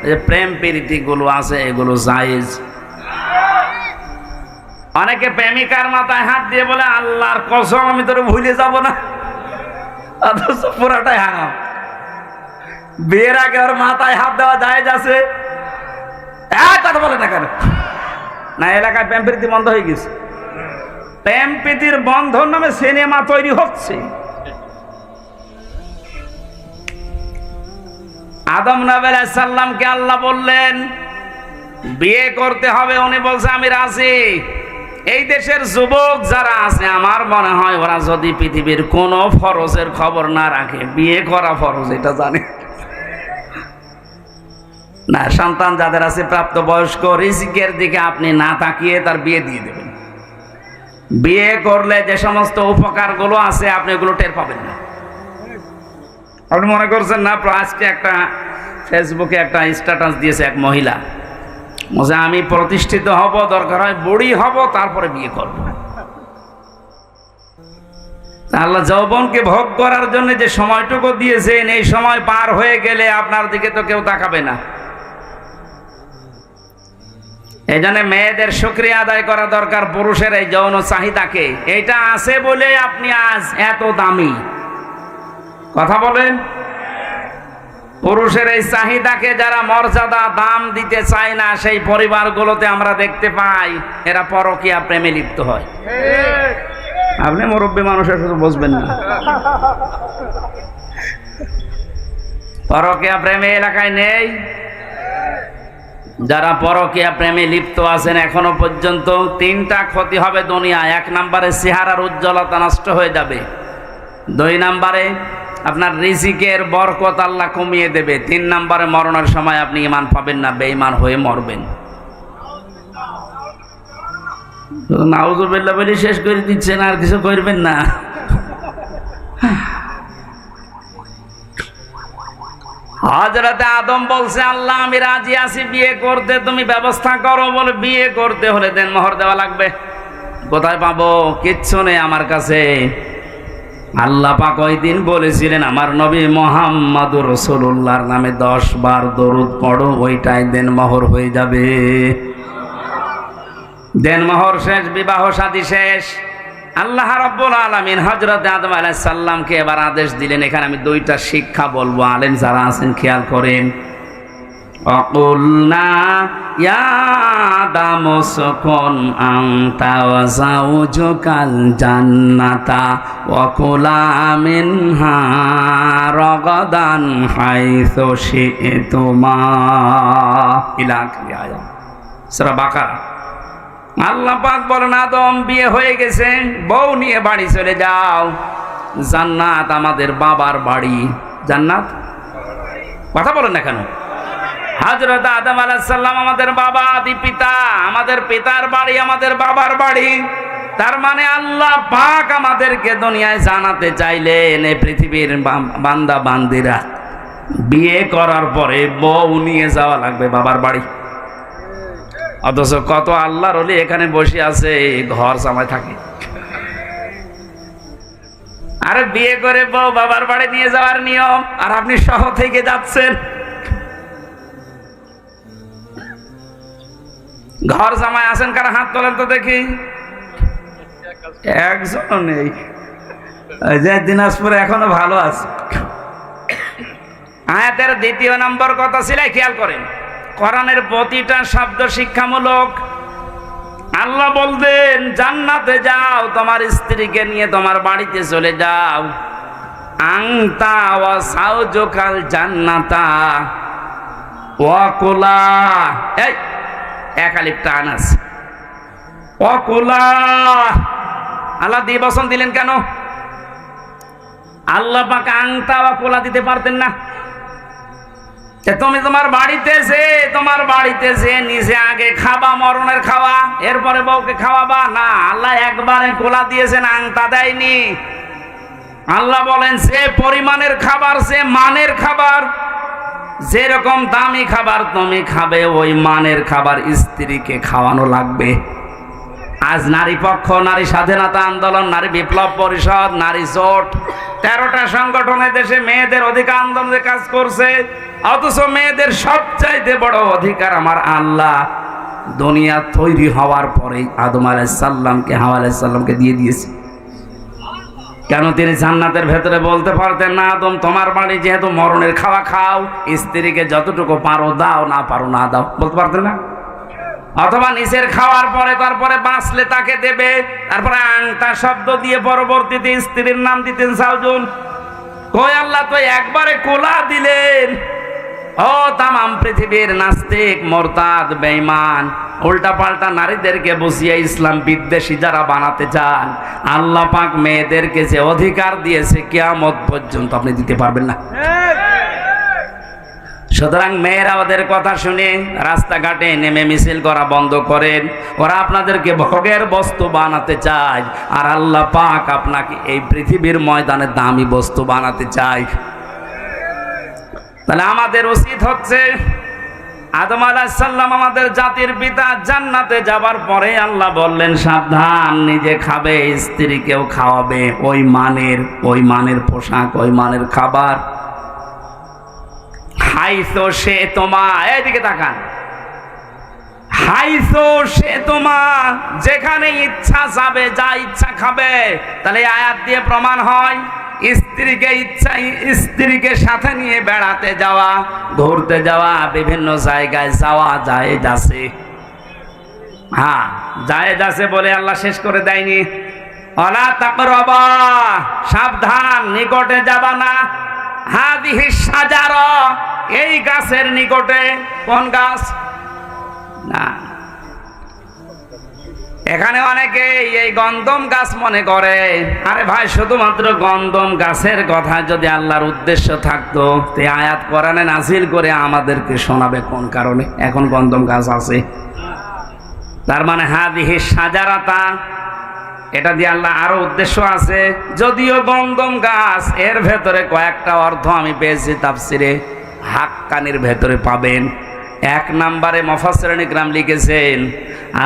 যে প্রেম প্রীতি গুলো আছে এগুলো জায়েজ। অনেকে প্রেমিকার মাথায় হাত দিয়ে বলে, আল্লাহর কসম আমি তোরে ভুলে যাব না, অথচ পুরাটাই হারাম। বিয়ের আগে ওর মাথায় হাত দেওয়া জায়েজ আছে? কথা বলে না কেন? না, এলাকায় প্রেম প্রীতি বন্ধ হয়ে গেছে। প্রেম প্রীতির বন্ধন নামে সিনেমা তৈরি হচ্ছে। আদম নবী আলাইহিস সালামকে আল্লাহ বললেন বিয়ে করতে হবে, উনি বলছে আমি রাজি। এই দেশের যুবক যারা আছে, আমার মনে হয় ওরা যদি পৃথিবীর কোনো ফরজের খবর না রাখে, বিয়ে করা ফরজ এটা জানে না। সন্তান যাদের আছে প্রাপ্তবয়স্ক, রিজিকের দিকে আপনি না তাকিয়ে তার বিয়ে দিয়ে দেবেন। বিয়ে করলে যে সমস্ত উপকারগুলো আছে আপনি এগুলো টের পাবেন না। আপনি মনে করছেন না, আজকে একটা ফেসবুকে একটা স্ট্যাটাস দিয়েছে এক মহিলা, বলছে আমি প্রতিষ্ঠিত হব, দরকার হয় বুড়ি হব, তারপরে বিয়ে করব। আল্লাহ যৌবনকে ভোগ করার জন্য যে সময়টুকু দিয়েছেন, এই সময় পার হয়ে গেলে আপনার দিকে তো কেউ তাকাবে না। এই জন্য মেয়েদের শুকরিয়া আদায় করা দরকার পুরুষের এই যৌন চাহিদাকে। এটা আছে বলে আপনি আজ এত দামি। কথা বলেন, পুরুষের এই চাহিদাকে যারা মর্যাদা দাম দিতে চায় না, সেই পরিবারগুলোতে আমরা দেখতে পাই এরা পরকীয়া প্রেমে লিপ্ত হয়। আপনি মুরব্বী মানুষের শুধু বুঝবেন না, পরকীয়া প্রেমে এলাকায় নেই। যারা পরকীয়া প্রেমে লিপ্ত আছেন এখনো পর্যন্ত, তিনটা ক্ষতি হবে দুনিয়া। এক নম্বরে চেহারার উজ্জ্বলতা নষ্ট হয়ে যাবে, দুই নম্বরে আপনার রিজিকের বরকত আল্লাহ কমিয়ে দেবে, তিন নম্বরে মরণের সময় আপনি ঈমান পাবেন না, বেঈমান হয়ে মরবেন। নাউযুবিল্লাহ বলে শেষ করে দিচ্ছেন, আর কিছু করবেন না। হযরতে আদম বলছে, আল্লাহ আমি রাজি আছি বিয়ে করতে, তুমি ব্যবস্থা করো। বলে বিয়ে করতে হলে দেনমোহর দেওয়া লাগবে। কোথায় পাবো? কিচ্ছু নেই আমার কাছে। আল্লাহ পাক ওই দিন বলেছিলেন, আমার নবী মুহাম্মদুর রাসূলুল্লাহর নামে 10 বার দরুদ পড়ো, ওইটাই দেনমোহর হয়ে যাবে। দেনমোহর শেষ, বিবাহ শাদী শেষ। আল্লাহ রাব্বুল আলামিন হযরতে আদম আলাইহিস সালামকে এবার আদেশ দিলেন। এখানে আমি দুইটা শিক্ষা বলবো, আলেম যারা আছেন খেয়াল করেন। অকুলনা ইয়া আদামু উসকুন আনতা ওয়া যাওজুকাল জান্নাতা ওয়া কুলা মিনহা রাগাদান হাইসু শি'তুমা ইলা আখির আয়াত, সূরা বাকারা। আল্লাহ পাক বলেন, আদম বিয়ে হয়ে গেছে, বউ নিয়ে বাড়ি চলে যাও। জান্নাত আমাদের বাবার বাড়ি। জান্নাত কথা বলেন না কেন? হযরত আদম আলাইহিস সালাম আমাদের বাবা, আদি পিতা, আমাদের পিতার বাড়ি আমাদের বাবার বাড়ি। তার মানে আল্লাহ পাক আমাদেরকে দুনিয়ায় জানাতে চাইলেন, এই পৃথিবীর বান্দা বান্দিরা বিয়ে করার পরে বউ নিয়ে যাওয়া লাগবে বাবার বাড়ি। অথচ কত আল্লাহর ওলি এখানে বসে আছে, ঘর জামাই থাকে। আরে বিয়ে করে বউ বাবার বাড়ি নিয়ে যাওয়ার নিয়ম, আর আপনি সহ থেকে যাচ্ছেন। ঘর জামাই আছেন কারা? হাত তোলেন তো দেখি। একজন নেই, যে দিনাজপুরে এখনো ভালো আছে। আয়াতের দ্বিতীয় নম্বর কথা ছিল, খেয়াল করেন, কোরআনের প্রতিটা শব্দ শিক্ষামূলক। আল্লাহ বলতেন জান্নাতে যাও, তোমার স্ত্রীকে নিয়ে তোমার বাড়িতে চলে যাও। আংতা ওয়া সাউজুকাল জান্নাতা ওয়া কুলা, এই এক আলিফ টান আছে, ওয়া কুলা। আল্লাহ দ্বিবচন দিলেন কেন? আল্লাহ পাক আংতা ওয়া কুলা দিতে পারতেন না? তুমি তোমার বাড়িতে যে নিজে আগে খাবা মরণের খাওয়া, এরপরে বউকে খাওয়াবা না। আল্লাহ একবারে কোলা দিয়েছেন, আংতা দেয়নি। আল্লাহ বলেন যে পরিমাণের খাবার, যে মানের খাবার, যেরকম দামি খাবার তুমি খাবে ওই মানের খাবার স্ত্রীকে খাওয়ানো লাগবে। আজ নারী পক্ষ, নারী স্বাধীনতা আন্দোলন, নারী বিপ্লব পরিষদ, নারী জোট, 13টা সংগঠনে দেশে মেয়েদের অধিকার আন্দোলনে কাজ করছে। অথচ মেয়েদের সবচাইতে বড় অধিকার আমার আল্লাহ দুনিয়া তৈরি হওয়ার পরে আদম আলাইহিস সালামকে, হাওয়া আলাইহিস সালামকে দিয়ে দিয়েছে। কেন? তিনি জান্নাতের ভেতরে বলতে পারতেন না, আদম তোমার বাড়ি যেহেতু মরণের খাওয়া খাও, স্ত্রীকে যতটুকু পারো দাও, না পারো না দাও, বলতে পারতেন না? অথবা নিজের খাওয়ার পরে তারপরে বাঁচলে তাকে দেবে, তারপরে আংতা শব্দ দিয়ে পরবর্তীতে স্ত্রীর নাম দিতেন সাউজুন। কই আল্লাহ তো একবারে কোলা দিলেন। ও তামাম পৃথিবীর নাস্তিক, মোরতাদ, বেঈমান, উল্টা পাল্টা নারীদেরকে বসিয়ে ইসলাম বিদ্বেষী যারা বানাতে চান, আল্লাহ পাক মেয়েদেরকে যে অধিকার দিয়েছে কিয়ামত পর্যন্ত আপনি দিতে পারবেন না। সুতরাং মেয়েরা ওদের কথা শুনে রাস্তাঘাটে নেমে মিছিল করা বন্ধ করেন। ওরা আপনাদেরকে ভোগের বস্তু বানাতে চায়, আর আল্লাহ পাক আপনাকে এই পৃথিবীর ময়দানে দামি বস্তু বানাতে চায়। তাহলে আমাদের উচিত হচ্ছে, আদম আলাইহিস সালাম আমাদের জাতির পিতা, জান্নাতে যাবার পরে আল্লাহ বললেন সাবধান, নিজে খাবে, স্ত্রীকেও খাওয়াবে, ওই মানের পোশাক, ওই মানের খাবার। হাইসো সে তোমা, এইদিকে তাকান, হাইসো সে তোমা, যেখানে ইচ্ছা যাবে, যা ইচ্ছা খাবে। তাহলে আয়াত দিয়ে প্রমাণ হয় স্ত্রীকে সাথে নিয়ে বেড়াতে যাওয়া, ঘুরতে যাওয়া, বিভিন্ন জায়গায় যাওয়া জায়েজ আছে। হ্যাঁ, জায়েজ আছে বলে আল্লাহ শেষ করে দেয়নি। ওয়ালা তাকরাবা, সাবধান, নিকটে যাবা না। হাদিহি শাজারা, এই গাছের নিকটে। কোন গাছ? না, এখানে অনেকে এই গন্ধম গাছ মনে করে। আরে ভাই, শুধুমাত্র গন্ধম গাছের কথা যদি আল্লাহর উদ্দেশ্য থাকতো, তে আয়াত কোরআনে নাজিল করে আমাদেরকে শোনাবে কোন কারণে এখন গন্ধম গাছ আছে। তার মানে হাদিহি শাজারাতা, এটা দিয়ে আল্লাহ আরো উদ্দেশ্য আছে। যদিও গন্ধম গাছ, এর ভেতরে কয়েকটা অর্থ আমি পেয়েছি তাফসিরে, হাক্কানির ভেতরে পাবেন। 1 নম্বরে মুফাসসিরিন ইকরাম লিখেছেন,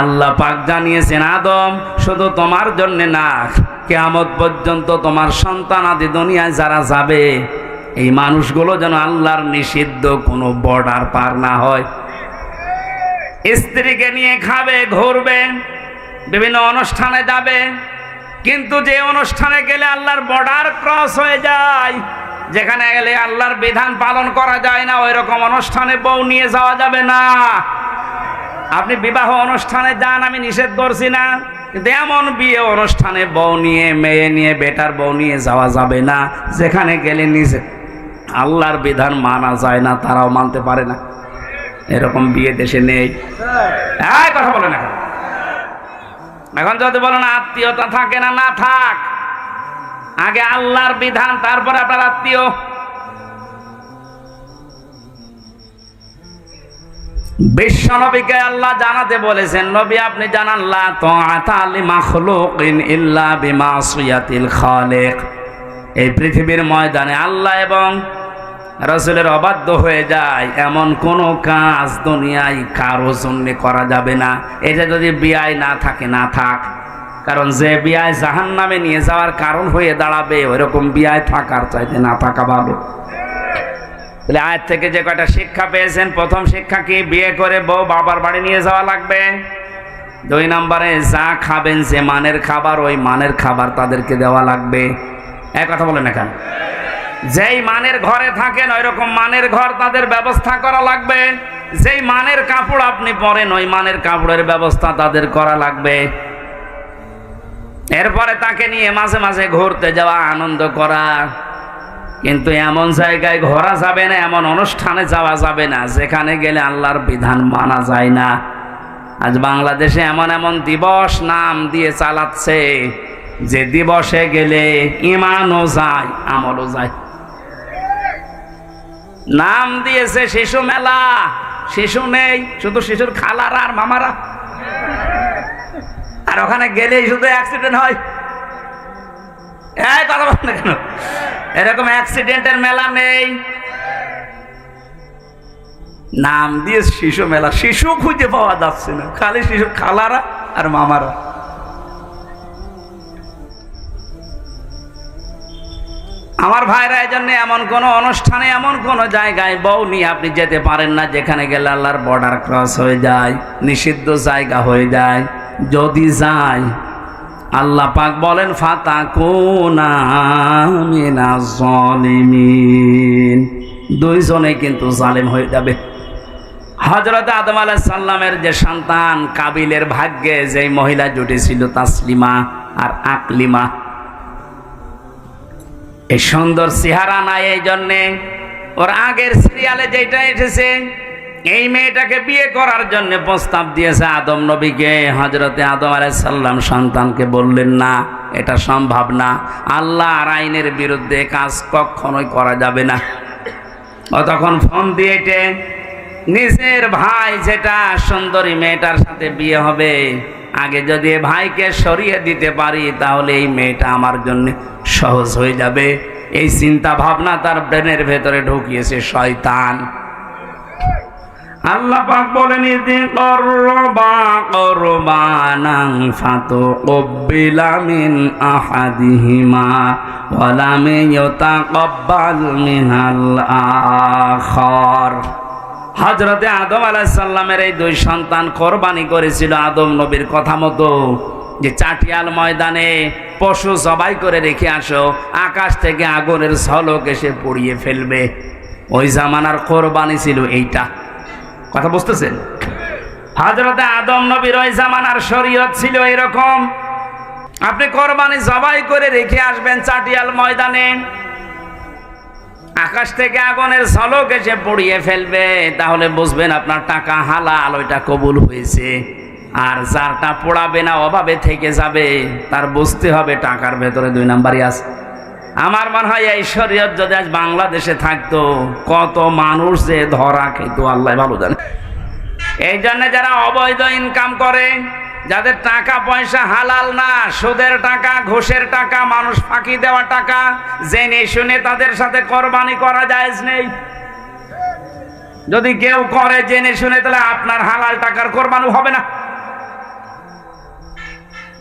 আল্লাহ পাক জানিয়েছেন আদম শুধু তোমার জন্য না, কিয়ামত পর্যন্ত তোমার সন্তান আদি দুনিয়ায় যারা যাবে, এই মানুষগুলো যেন আল্লাহর নিষিদ্ধ কোনো বর্ডার পার না হয়। স্ত্রীকে নিয়ে খাবে, ঘুরবে, বিভিন্ন অনুষ্ঠানে যাবে, কিন্তু যে অনুষ্ঠানে গেলে আল্লাহর বর্ডার ক্রস হয়ে যায়, যেখানে গেলে আল্লাহর বিধান পালন করা যায় না, ওই রকম অনুষ্ঠানে বউ নিয়ে যাওয়া যাবে না। আপনি বিবাহ অনুষ্ঠানে যান, আমি নিষেধ করছি না, কিন্তু এমন বিয়ে অনুষ্ঠানে বউ নিয়ে, মেয়ে নিয়ে, বেটার বউ নিয়ে যাওয়া যাবে না, যেখানে গেলে নিজে আল্লাহর বিধান মানা যায় না, তারাও মানতে পারে না। এরকম বিয়ে দেশে নেই। কথা বলেন এখন যদি বলেন আত্মীয়তা থাকে না, না থাক, আগে আল্লাহর বিধান, তারপরে আপনার আত্মীয়। বিশ্ব নবীকে আল্লাহ জানাতে বলেছেন, নবী আপনি জানান, লা তাআতা লিমাখলুকিন ইল্লা বিমাসিয়াতিল খালিক। এই পৃথিবীর ময়দানে আল্লাহ এবং রাসূলের অবাধ্য হয়ে যায় এমন কোনো কাজ দুনিয়ায় কারো জন্য করা যাবে না। এটা যদি বিয়ায় না থাকে, না থাক, কারণ যে বিয়ায় জাহান্নামে নিয়ে যাওয়ার কারণ হয়ে দাঁড়াবে ওইরকম বিয়ায় থাকার চাইতে না থাকা ভালো। তাহলে আয়াত থেকে যে কয়টা শিক্ষা পেয়েছেন, প্রথম শিক্ষা কি? বিয়ে করে বউ বাবার বাড়ি নিয়ে যাওয়া লাগবে। 2 নম্বরে যা খাবেন, যে মানের খাবার, ওই মানের খাবার তাদেরকে দেওয়া লাগবে। এক কথা বলেন না কেন? যেই মানের ঘরে থাকেন ওই রকম মানের ঘর তাদের ব্যবস্থা করা লাগবে। যেই মানের কাপড় আপনি পরেন ওই মানের কাপড়ের ব্যবস্থা তাদের করা লাগবে। এরপরে তাকে নিয়ে মাঝে মাঝে ঘুরতে যাওয়া, আনন্দ করা। কিন্তু এমন জায়গায় ঘোরা যাবে না, এমন অনুষ্ঠানে যাওয়া যাবে না যেখানে গেলে আল্লাহর বিধান মানা যায় না। আজ বাংলাদেশে এমন এমন দিবস নাম দিয়ে চালাচ্ছে যে দিবসে গেলে ইমানও যায়, আমলও যায়। নাম দিয়েছে শিশু মেলা, শিশু নেই, শুধু শিশুর খালারা আর মামারা। আর ওখানে গেলেই শুধু অ্যাক্সিডেন্ট হয়। এই কথা বল না কেন? এরকম অ্যাক্সিডেন্টের মেলা নেই, নাম দিয়ে শিশু মেলা। শিশু খুঁজে পাওয়া যাচ্ছে না, খালি শিশুর খালারা আর মামারা। আমার ভাইরা, এই জন্য এমন কোন অনুষ্ঠানে, এমন কোন জায়গায় বউ নিয়ে আপনি যেতে পারেন না যেখানে গেলে আল্লাহর বর্ডার ক্রস হয়ে যায়, নিষিদ্ধ জায়গা হয়ে যায়। যদি যায় আল্লাহ পাক বলেন ফাতাকুনা মিনাজ জালিমিন, দুইজনে কিন্তু জালেম হয়ে যাবে। হযরত আদম আলাইহিস সালামের যে সন্তান কাবিলের ভাগ্যে যে মহিলা জুটেছিল তাসলিমা আর আকলিমা, এই সুন্দর চেহারা নাই, এই জন্যে ওর আগের সিরিয়ালে যেটা এসেছে এই মেয়েটাকে বিয়ে করার জন্য প্রস্তাব দিয়েছে আদম নবীকে। হযরতে আদম আলাইহিস সালাম সন্তানকে বললেন না, এটা সম্ভব না, আল্লাহর আইনের বিরুদ্ধে কাজ কখনোই করা যাবে না। ও তখন ফোন দিয়েছে নিজের ভাই যেটা সুন্দরী মেয়েটার সাথে বিয়ে হবে, আগে যদি ভাইকে সরিয়ে দিতে পারি তাহলে এই মেয়েটা আমার জন্য সহজ হয়ে যাবে। এই চিন্তা ভাবনা তার ব্রেনের ভেতরে ঢুকিয়েছে শয়তান। আল্লাহ পাক বলেন ইযি করবা কুরবানান ফাতুকবিলা মিন আহাদিহিমা ওয়া লাম ইউতাকাব্বাল মিনাল আখার। হযরতে আদম আলাইহিস সালামের এই 2 সন্তান কোরবানি করেছিল আদম নবীর কথা মতো, যে চাটিয়াল ময়দানে পশু জবাই করে রেখে আসো, আকাশ থেকে আগুনের ঝলক এসে পুড়িয়ে ফেলবে। ওই জামানার কোরবানি ছিল এইটা। কথা বুঝতেছেন? হযরতে আদম নবীর ওই জামানার শরীয়ত ছিল এরকম। আপনি কোরবানি জবাই করে রেখে আসবেন চাটিয়াল ময়দানে, আকাশ থেকে আগুনের ঝলক এসে পুড়িয়ে ফেলবে, তাহলে বুঝবেন আপনার টাকা হালাল, ওইটা কবুল হয়েছে। আর যারটা পোড়াবে না, অভাবে থেকে যাবে, তার বুঝতে হবে টাকার ভেতরে 2 নাম্বারই আছে। আমার মনে হয় এই শরীয়ত যদি আজ বাংলাদেশে থাকতো, কত মানুষ যে ধরা খেত আল্লাহ ভালো জানে। এই জন্য যারা অবৈধ ইনকাম করে, যাদের টাকা পয়সা হালাল না, সুদের টাকা, ঘুষের টাকা, মানুষ ফাঁকি দেওয়া টাকা, জেনে শুনে তাদের সাথে কোরবানি করা জায়েজ নেই। যদি কেউ করে জেনে শুনে, তাহলে আপনার হালাল টাকার কোরবানি হবে না।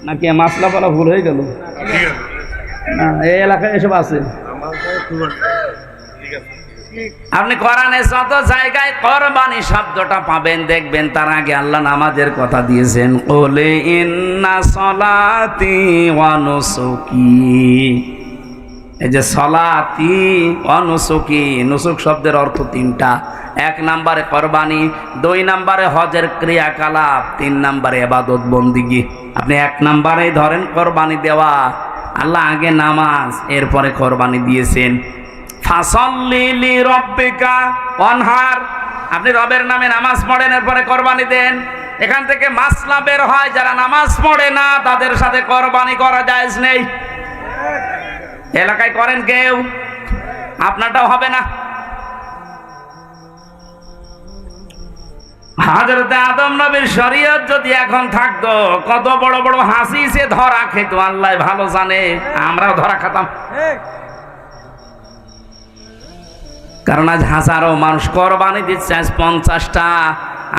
নাকি মাসলা বলা ভুল হয়ে গেল? না, এই এলাকায় এসব আছে। আপনি কোরআনে যত জায়গায় কোরবানি শব্দটা পাবেন, দেখবেন তার আগে আল্লাহ নামাজের কথা দিয়েছেন, কুলি ইন্না সলাতি ওয়া নুসুকি। এই যে সলাতি ওয়া নুসুকি, নুসুক শব্দের অর্থ 3টা। 1 নম্বরে কোরবানি, 2 নম্বরে হজের ক্রিয়াকলাপ, 3 নম্বরে ইবাদত বন্দিগি। আপনি 1 নম্বরে ধরেন কোরবানি দেওয়া, আল্লাহ আগে নামাজ, এরপরে কোরবানি দিয়েছেন। ফাসাল্লি লিরাব্বিকা ওয়ানহার, আপনি রবের নামে নামাজ পড়েন, এরপরে কোরবানি দেন। এখান থেকে মাসলা বের হয়, যারা নামাজ পড়ে না তাদের সাথে কোরবানি করা জায়েজ নেই। এলাকায় করেন কেউ, আপনারটাও হবে না। হযরতে আদম নবীর শরীয়ত যদি এখন থাকতো, কত বড় বড় হাসি সে ধরা খেত আল্লাহ ভালো জানে, আমরাও ধরা খেতাম। কারণ আজ হাজারো মানুষ কোরবানি দিচ্ছে। আজ 50টা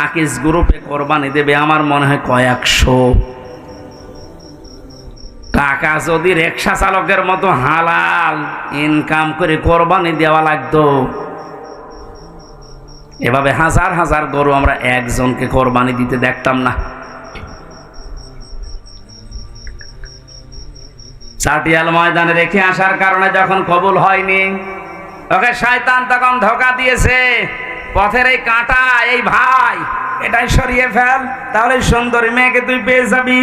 আকিস গ্রুপে কোরবানি দেবে, আমার মনে হয় কয়েকশো। টাকা যদি রিকশা চালকের মতো হালাল ইনকাম করে কোরবানি দেওয়া লাগতো, এভাবে হাজার হাজার গরু আমরা একজনকে কোরবানি দিতে দেখতাম না। চাটিয়াল ময়দানে রেখে আসার কারণে যখন কবুল হয়নি, ওকে শয়তান তখন ধোঁকা দিয়েছে, পথের এই কাঁটা, এই ভাই এটাই সরিয়ে ফেল, তাহলে সুন্দরী মেয়েকে তুই পেয়ে যাবি।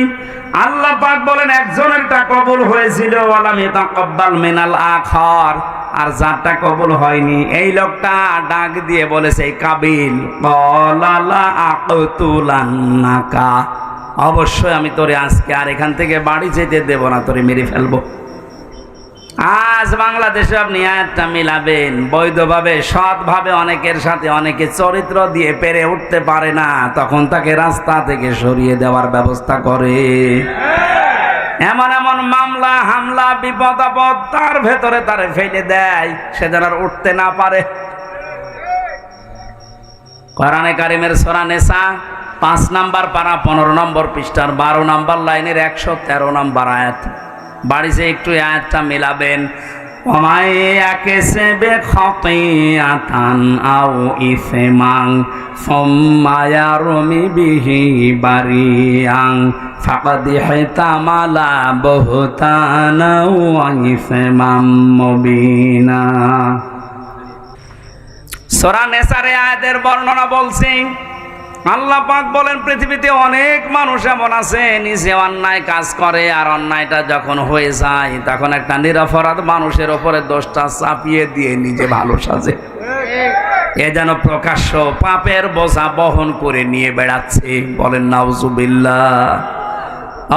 আল্লাহ পাক বলেন একজনেরটা কবুল হয়েছিল, ওয়ালাম ইয়াতাকাব্বাল মিনাল আখার, আর যারটা কবুল হয়নি এই লোকটা ডাক দিয়ে বলেছে, এই কাবিল, ক্বালা লা আকতুলান্নাকা, অবশ্যই আমি তোরে আজকে আর এখান থেকে বাড়ি যেতে দেব না, তোরে মেরে ফেলবো। আজ বাংলাদেশে আপনি আয়াতটা মিলাবেন বৈধভাবে, সৎভাবে, অনেকের সাথে অনেকে চরিত্র দিয়ে পেরে উঠতে পারে না, তখন তাকে রাস্তা থেকে সরিয়ে দেওয়ার ব্যবস্থা করে। এমন এমন মামলা হামলা বিপদ আপদ তার ভেতরে তারে ফেলে দেয়, সে যেন আর উঠতে না পারে। কোরআনে কারিমের সূরা নিসা 5 নম্বর পারা 15 নম্বর পৃষ্ঠার 12 নম্বর লাইনের 113 নম্বর আয়াত। বাড়িতে একটু আয়াতটা মিলাবেন। ওমাই ইয়াকসিবু খাতিয়াতান আও ইসমান সুম্মা ইয়ারমি বিহি বারিয়ান ফাকাদ ইহতামালা বুহতানা ওয়া ইসমান মুবিনা। সূরা নিসার আয়াতের বর্ণনা বলছি। আল্লাহ পাক বলেন পৃথিবীতে অনেক মানুষ এমন আছে নিজে অন্যায় কাজ করে, আর অন্যায়টা যখন হয়ে যায় তখন একটা নিরপরাধ মানুষের ওপরে দোষটা চাপিয়ে দিয়ে নিজে ভালো সাজে। এ যেন প্রকাশ্য পাপের বোঝা বহন করে নিয়ে বেড়াচ্ছে, বলেন নাউজুবিল্লাহ।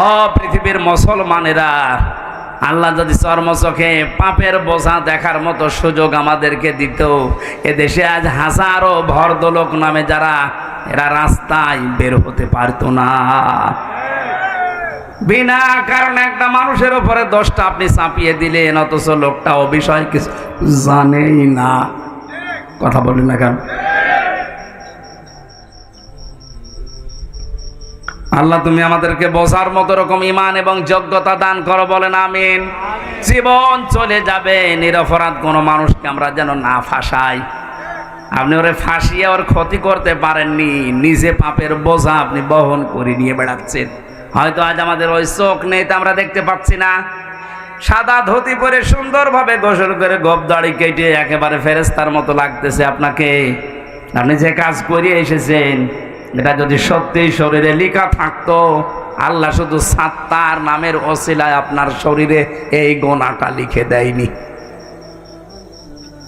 ও পৃথিবীর মুসলমানেরা, আল্লাহ যদি চর্মচোখে পাপের বোঝা দেখার মতো সুযোগ আমাদেরকে দিত, এদেশে আজ হাজারো ভদ্রলোক নামে যারা, এরা রাস্তায় বের হতে পারতো না। বিনা কারণে একটা মানুষের উপরে দোষটা আপনি চাপিয়ে দিলেন, অথচ লোকটা ও বিষয় কিছু জানেই না। কথা বলেন না কেন? আল্লাহ তুমি আমাদেরকে বোঝার মতো রকম ঈমান এবং যোগ্যতা দান করো, বলেন আমিন। জীবন চলে যাবে, নিরপরাধ কোনো মানুষকে আমরা যেন না ফাঁসাই। আপনি ওরে ফাঁসিয়ে ওর ক্ষতি করতে পারেননি, নিজে পাপের বোঝা আপনি বহন করে নিয়ে বেড়াচ্ছেন। হয়তো আজ আমাদের ওই চোখ নেই, তা আমরা দেখতে পাচ্ছি না। সাদা ধুতি পরে সুন্দরভাবে গোসল করে গোপ দাড়ি কেটে একেবারে ফেরেশতার মতো লাগতেছে আপনাকে। আপনি যে কাজ করিয়ে এসেছেন এটা যদি সত্যি শরীরে লেখা থাকতো, আল্লাহ শুধু সাত্তার নামের ওসিলায় আপনার শরীরে এই গোনাটা লিখে দেয়নি।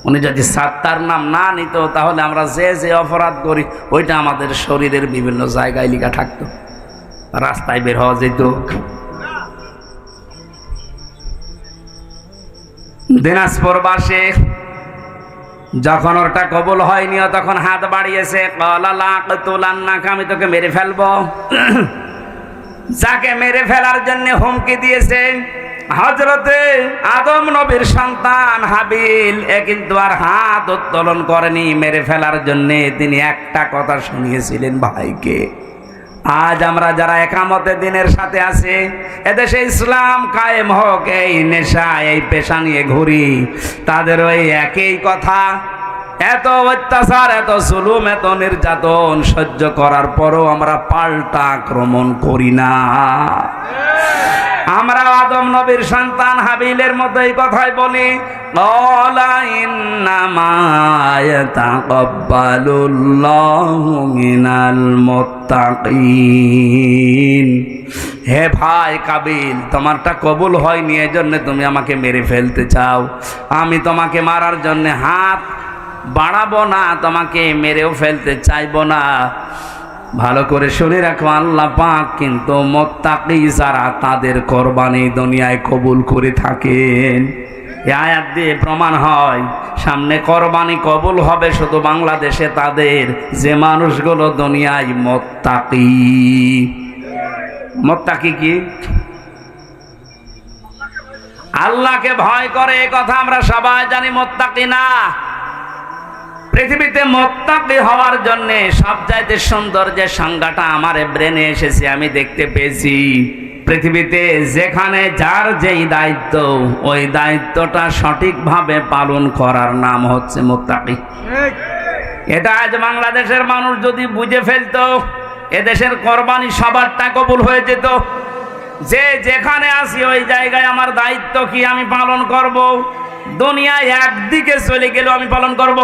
উনি যদি সাত্তার নাম না নিত, তাহলে আমরা যে যে অপরাধ করি ওইটা আমাদের শরীরের বিভিন্ন জায়গায় লেখা থাকতো, রাস্তায় বের হওয়া যেত। দিনাজপুর বাসে যখন ওরটা কবুল হয়নি, তখন হাত বাড়িয়েছে, ক্বালা লা আকতুলান্নাকা, আমি তোকে মেরে ফেলবো। যাকে মেরে ফেলার জন্য হুমকি দিয়েছে হযরতে আদম নবীর সন্তান হাবিল, এ কিন্তু আর হাত উত্তোলন করেনি মেরে ফেলার জন্য। তিনি একটা কথা শুনিয়েছিলেন ভাইকে। আজ আমরা যারা একামতে দিনের সাথে আছে, এদেশে ইসলাম কায়েম হোক, এই নেশা এই পেশা নিয়ে ঘুরি, তাদের ওই একই কথা। এত অত্যাচার, এত জুলুম, এত নির্যাতন সহ্য করার পরও আমরা পাল্টা আক্রমণ করি না। আমরা আদম নবীর সন্তান হাবিলের মতো এই কথাই বলি, ক্বালা ইন্নামা ইয়াতাকাব্বালুল্লাহু মিনাল মুত্তাকিন। হে ভাই কাবিল, তোমারটা কবুল হয়নি, এজন্য তুমি আমাকে মেরে ফেলতে চাও। আমি তোমাকে মারার জন্য হাত বাড়াবো না, তোমাকে মেরেও ফেলতে চাইবো না। ভালো করে শুনে রাখো, আল্লাহ পাক কিন্তু মুত্তাকি যারা তাদের কোরবানি দুনিয়ায় কবুল করে থাকেন। এই আয়াত দিয়ে প্রমাণ হয় সামনে কোরবানি কবুল হবে শুধু বাংলাদেশে তাদের, যে মানুষগুলো দুনিয়ায় মুত্তাকি। মুত্তাকি কি? আল্লাহকে ভয় করে, এই কথা আমরা সবাই জানি। মুত্তাকি না, পৃথিবীতে মুত্তাকি হওয়ার জন্য সবচাইতে সুন্দর যে সংজ্ঞাটা আমার ব্রেনে এসেছে, আমি দেখতে পেয়েছি, পৃথিবীতে যেখানে যার যেই দায়িত্ব, ওই দায়িত্বটা সঠিকভাবে পালন করার নাম হচ্ছে মুত্তাকি। এটা আজ বাংলাদেশের মানুষ যদি বুঝে ফেলতো, এদেশের কোরবানি সবারটা কবুল হয়ে যেত। যে যেখানে আসি ওই জায়গায় আমার দায়িত্ব কি আমি পালন করব। দুনিয়ায় একদিকে চলে গেলেও আমি পালন করব।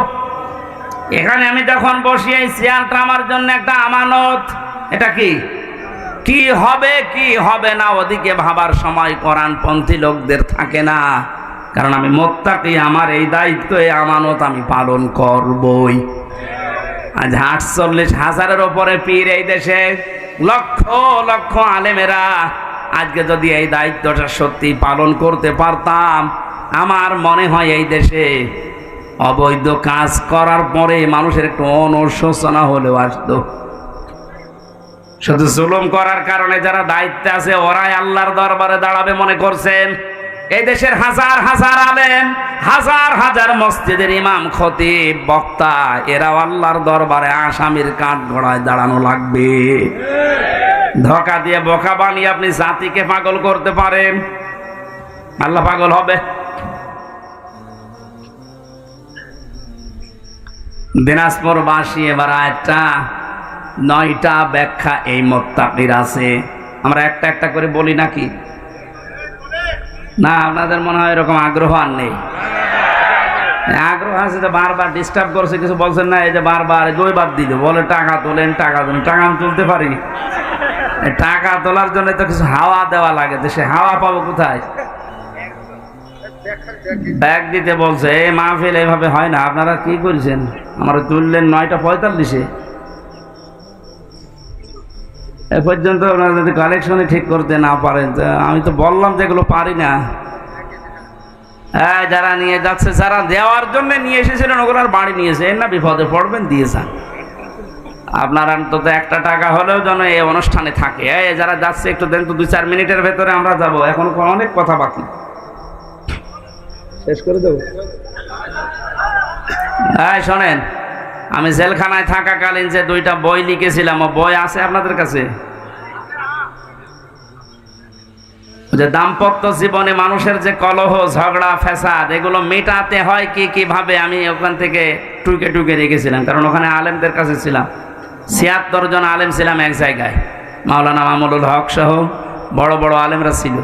এখানে আমি যখন বসি, এই চেয়ারটা আমার জন্য একটা আমানত। এটা কি হবে কি হবে না ওদিকে ভাবার সময় কোরআনপন্থী লোকদের থাকে না। কারণ আমি মুত্তাকি, আমার এই দায়িত্ব, এই আমানত আমি পালন করবই। আজ 48,000-এর ওপরে পীর এই দেশে, লক্ষ লক্ষ আলেমেরা। আজকে যদি এই দায়িত্বটা সত্যি পালন করতে পারতাম, আমার মনে হয় এই দেশে অবৈধ কাজ করার পরে মানুষের একটু অনুশোচনা হলেও আসতো। শুধু জুলুম করার কারণে যারা দায়িত্বে আছে ওরাই আল্লাহর দরবারে দাঁড়াবে মনে করছেন? এই দেশের হাজার হাজার আলেম, হাজার হাজার মসজিদের ইমাম, খতিব, বক্তা, এরাও আল্লাহর দরবারে আসামির কাঠ গড়ায় দাঁড়ানো লাগবে। ধোঁকা দিয়ে বোকা বানিয়ে আপনি জাতিকে পাগল করতে পারেন, আল্লাহ পাগল হবে? দিনাজপুরবাসী এবার একটা 9টা ব্যাখ্যা এই মুত্তাকির আছে। আমরা একটা একটা করে বলি নাকি? না, আপনাদের মনে হয় এরকম আগ্রহ আর নেই। আগ্রহ আছে তো, বারবার ডিস্টার্ব করছে, কিছু বলছেন না। এই যে বারবার 2 বার দিল, বলে টাকা তোলেন, টাকা তোলেন। টাকা আমি তুলতে পারি? টাকা তোলার জন্য তো কিছু হাওয়া দেওয়া লাগে, তো সে হাওয়া পাবো কোথায়? ব্যাগ দিতে বলছে। এই মাহফিল এইভাবে হয় না। আপনারা কি করছেন? আমার তুললেন 9:45-এ। এ পর্যন্ত আপনারা যদি কালেকশনে ঠিক করতে না পারেন, আমি তো বললাম যে এগুলো পারি না। হ্যাঁ, যারা নিয়ে যাচ্ছে, যারা দেওয়ার জন্য নিয়ে এসেছিলেন ওগুলোর বাড়ি নিয়েছে, না বিপদে পড়বেন, দিয়ে যান। আপনার অন্তত 1 টাকা হলেও যেন এই অনুষ্ঠানে থাকে। এই যারা যাচ্ছে একটু দেন তো, 2-4 মিনিটের ভেতরে আমরা যাব, এখন অনেক কথা বাকি। শেষ করে দেব। হ্যাঁ শোনেন, আমি জেলখানায় থাকাকালীন যে 2টা বই লিখেছিলাম, ও বই আছে আপনাদের কাছে? যে দাম্পত্য জীবনে মানুষের যে কলহ, ঝগড়া, ফ্যাসাদ, এগুলো মেটাতে হয় কিভাবে, আমি ওখান থেকে টুকে টুকে রেখেছিলাম। কারণ ওখানে আলেমদের কাছে ছিলাম, 76 জন আলেম ছিলাম এক জায়গায়। মাওলানা মামুনুল হক সহ বড় বড় আলেমরা ছিল।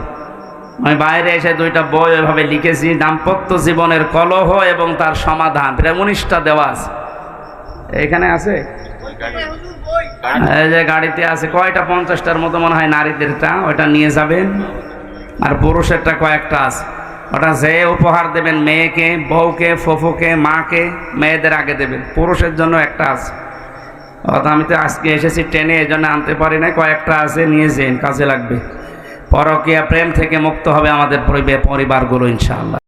আমি বাইরে এসে 2টা বই ওইভাবে লিখেছি, দাম্পত্য জীবনের কলহ এবং তার সমাধান। প্রায় 19টা দেওয়া আছে। এখানে আছে, এই যে গাড়িতে আছে। কয়টা? 50টার মতো মনে হয় নারীদেরটা, ওইটা নিয়ে যাবেন। আর পুরুষেরটা কয়েকটা আছে। ওটা যে উপহার দেবেন মেয়েকে, বউকে, ফুফুকে, মাকে, মেয়েদের আগে দেবেন। পুরুষের জন্য একটা আছে। অর্থাৎ আমি তো আজকে এসেছি ট্রেনে, এই জন্য আনতে পারি না। কয়েকটা আছে, নিয়ে যেন, কাজে লাগবে। পরকীয়া প্রেম থেকে মুক্ত হবে আমাদের পরিবারগুলো ইনশাআল্লাহ।